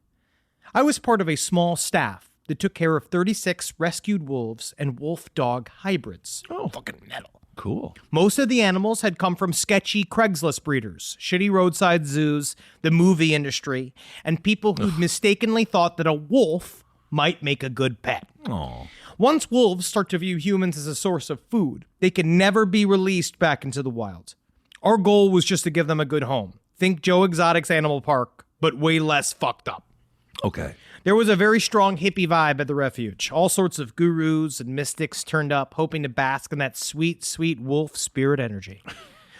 I was part of a small staff that took care of 36 rescued wolves and wolf-dog hybrids. Oh, fucking metal. Cool. Most of the animals had come from sketchy Craigslist breeders, shitty roadside zoos, the movie industry, and people who'd mistakenly thought that a wolf might make a good pet. Aww. Once wolves start to view humans as a source of food, they can never be released back into the wild. Our goal was just to give them a good home. Think Joe Exotic's Animal Park, but way less fucked up. Okay. There was a very strong hippie vibe at the refuge. All sorts of gurus and mystics turned up, hoping to bask in that sweet, sweet wolf spirit energy.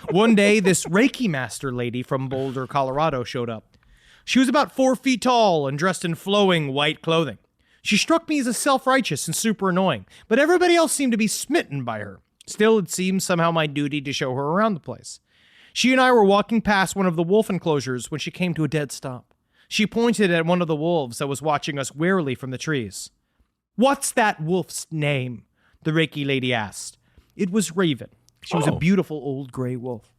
One day, this Reiki master lady from Boulder, Colorado showed up. She was about 4 feet tall and dressed in flowing white clothing. She struck me as a self-righteous and super annoying, but everybody else seemed to be smitten by her. Still, it seemed somehow my duty to show her around the place. She and I were walking past one of the wolf enclosures when she came to a dead stop. She pointed at one of the wolves that was watching us warily from the trees. "What's that wolf's name?" the Reiki lady asked. It was Raven. She was a beautiful old gray wolf.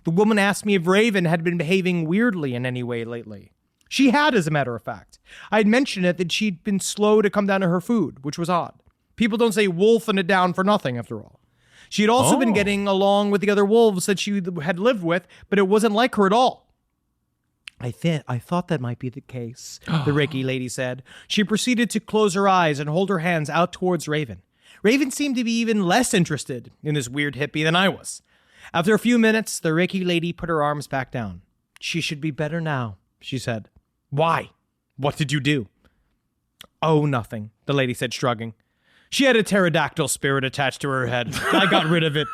The woman asked me if Raven had been behaving weirdly in any way lately. She had, as a matter of fact. I had mentioned it that she'd been slow to come down to her food, which was odd. People don't say wolfing it down for nothing, after all. She had also been getting along with the other wolves that she had lived with, but it wasn't like her at all. I thought that might be the case, the Reiki lady said. She proceeded to close her eyes and hold her hands out towards Raven. Raven seemed to be even less interested in this weird hippie than I was. After a few minutes, the Reiki lady put her arms back down. "She should be better now," she said. "Why? What did you do?" "Oh, nothing," the lady said, shrugging. "She had a pterodactyl spirit attached to her head. I got rid of it."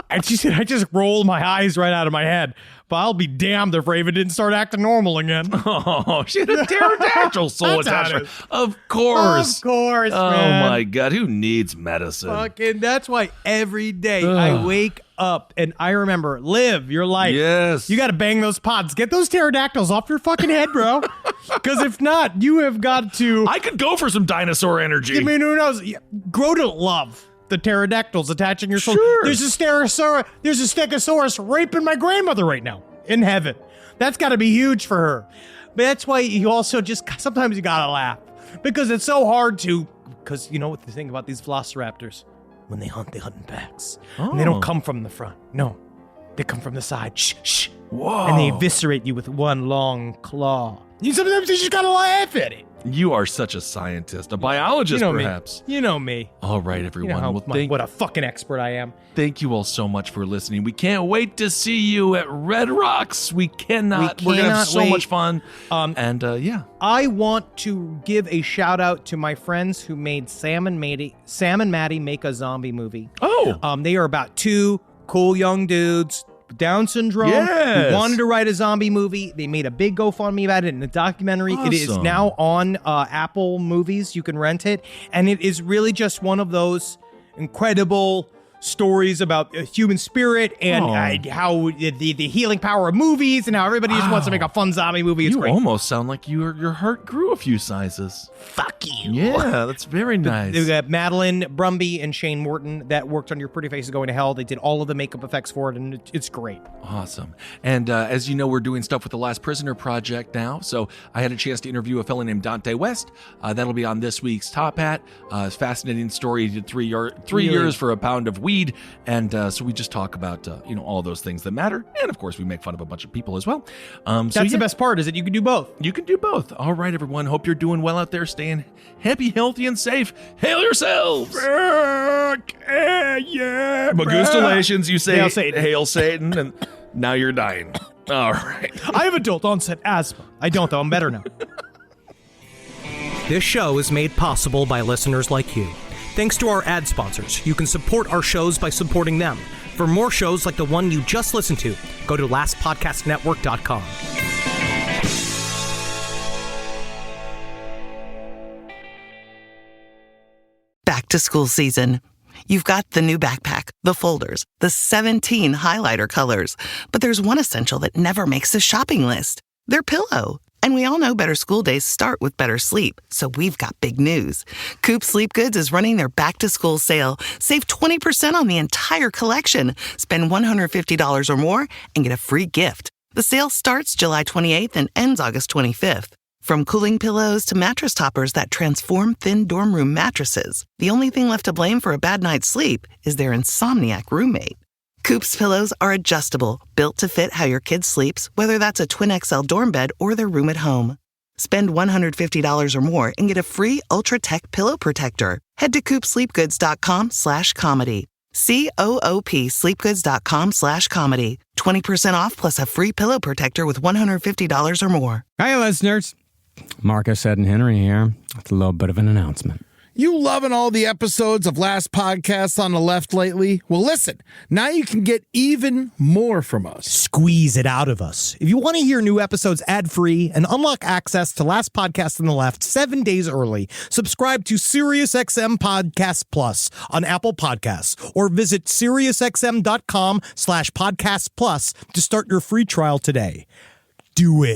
And she said, I just rolled my eyes right out of my head. But I'll be damned if Raven didn't start acting normal again. Oh, she had a pterodactyl soul attachment. Of course. Of course, man. Oh, my God. Who needs medicine? Fucking, that's why every day I wake up and I remember, live your life. Yes. You got to bang those pods. Get those pterodactyls off your fucking head, bro. Because if not, you have got to... I could go for some dinosaur energy. I mean, who knows? Grow to love the pterodactyls attaching your soul. Sure. There's a stegosaurus raping my grandmother right now in heaven. That's got to be huge for her. But that's why you also just, sometimes you got to laugh. Because it's so hard to, because you know what the thing about these velociraptors? When they hunt in packs. And they don't come from the front. No. They come from the side. Shh, shh. Whoa. And they eviscerate you with one long claw. Sometimes you just got to laugh at it. You are such a scientist, a biologist, perhaps. You know me. All right, everyone. What a fucking expert I am. Thank you all so much for listening. We can't wait to see you at Red Rocks. We're going to have so much fun. I want to give a shout out to my friends who made Sam and Maddie make a zombie movie. Oh. They are about two cool young dudes. Down syndrome. Yes. Who wanted to write a zombie movie. They made a big GoFundMe about it in a documentary. Awesome. It is now on Apple Movies. You can rent it. And it is really just one of those incredible stories about human spirit and how the healing power of movies and how everybody just wants to make a fun zombie movie. It's you great. Almost sound like your heart grew a few sizes. Fuck you. Yeah, that's very nice. They got Madeline Brumby and Shane Morton that worked on Your Pretty Face is Going to Hell. They did all of the makeup effects for it, and it's great. Awesome. And as you know, we're doing stuff with the Last Prisoner Project now. So I had a chance to interview a fellow named Dante West. That'll be on this week's Top Hat. Fascinating story. He did 3 years for a pound of weed. And so we just talk about, all those things that matter. And, of course, we make fun of a bunch of people as well. That's the best part, is that you can do both. You can do both. All right, everyone. Hope you're doing well out there. Staying happy, healthy, and safe. Hail yourselves. Yeah. Magustalations, you say Hail Satan. Hail Satan, and now you're dying. All right. I have adult onset asthma. I don't, though. I'm better now. This show is made possible by listeners like you. Thanks to our ad sponsors, you can support our shows by supporting them. For more shows like the one you just listened to, go to lastpodcastnetwork.com. Back to school season. You've got the new backpack, the folders, the 17 highlighter colors, but there's one essential that never makes the shopping list. Their pillow. And we all know better school days start with better sleep, so we've got big news. Coop Sleep Goods is running their back-to-school sale. Save 20% on the entire collection. Spend $150 or more and get a free gift. The sale starts July 28th and ends August 25th. From cooling pillows to mattress toppers that transform thin dorm room mattresses, the only thing left to blame for a bad night's sleep is their insomniac roommate. Coop's pillows are adjustable, built to fit how your kid sleeps, whether that's a twin XL dorm bed or their room at home. Spend $150 or more and get a free Ultra Tech pillow protector. Head to coopsleepgoods.com/comedy. COOP sleepgoods.com/comedy. 20% off plus a free pillow protector with $150 or more. Hi, listeners. Marcus, Ed, and Henry here with a little bit of an announcement. You loving all the episodes of Last Podcasts on the Left lately? Well, listen, now you can get even more from us. Squeeze it out of us. If you want to hear new episodes ad-free and unlock access to Last Podcast on the Left 7 days early, subscribe to SiriusXM Podcast Plus on Apple Podcasts or visit SiriusXM.com/Podcast Plus to start your free trial today. Do it.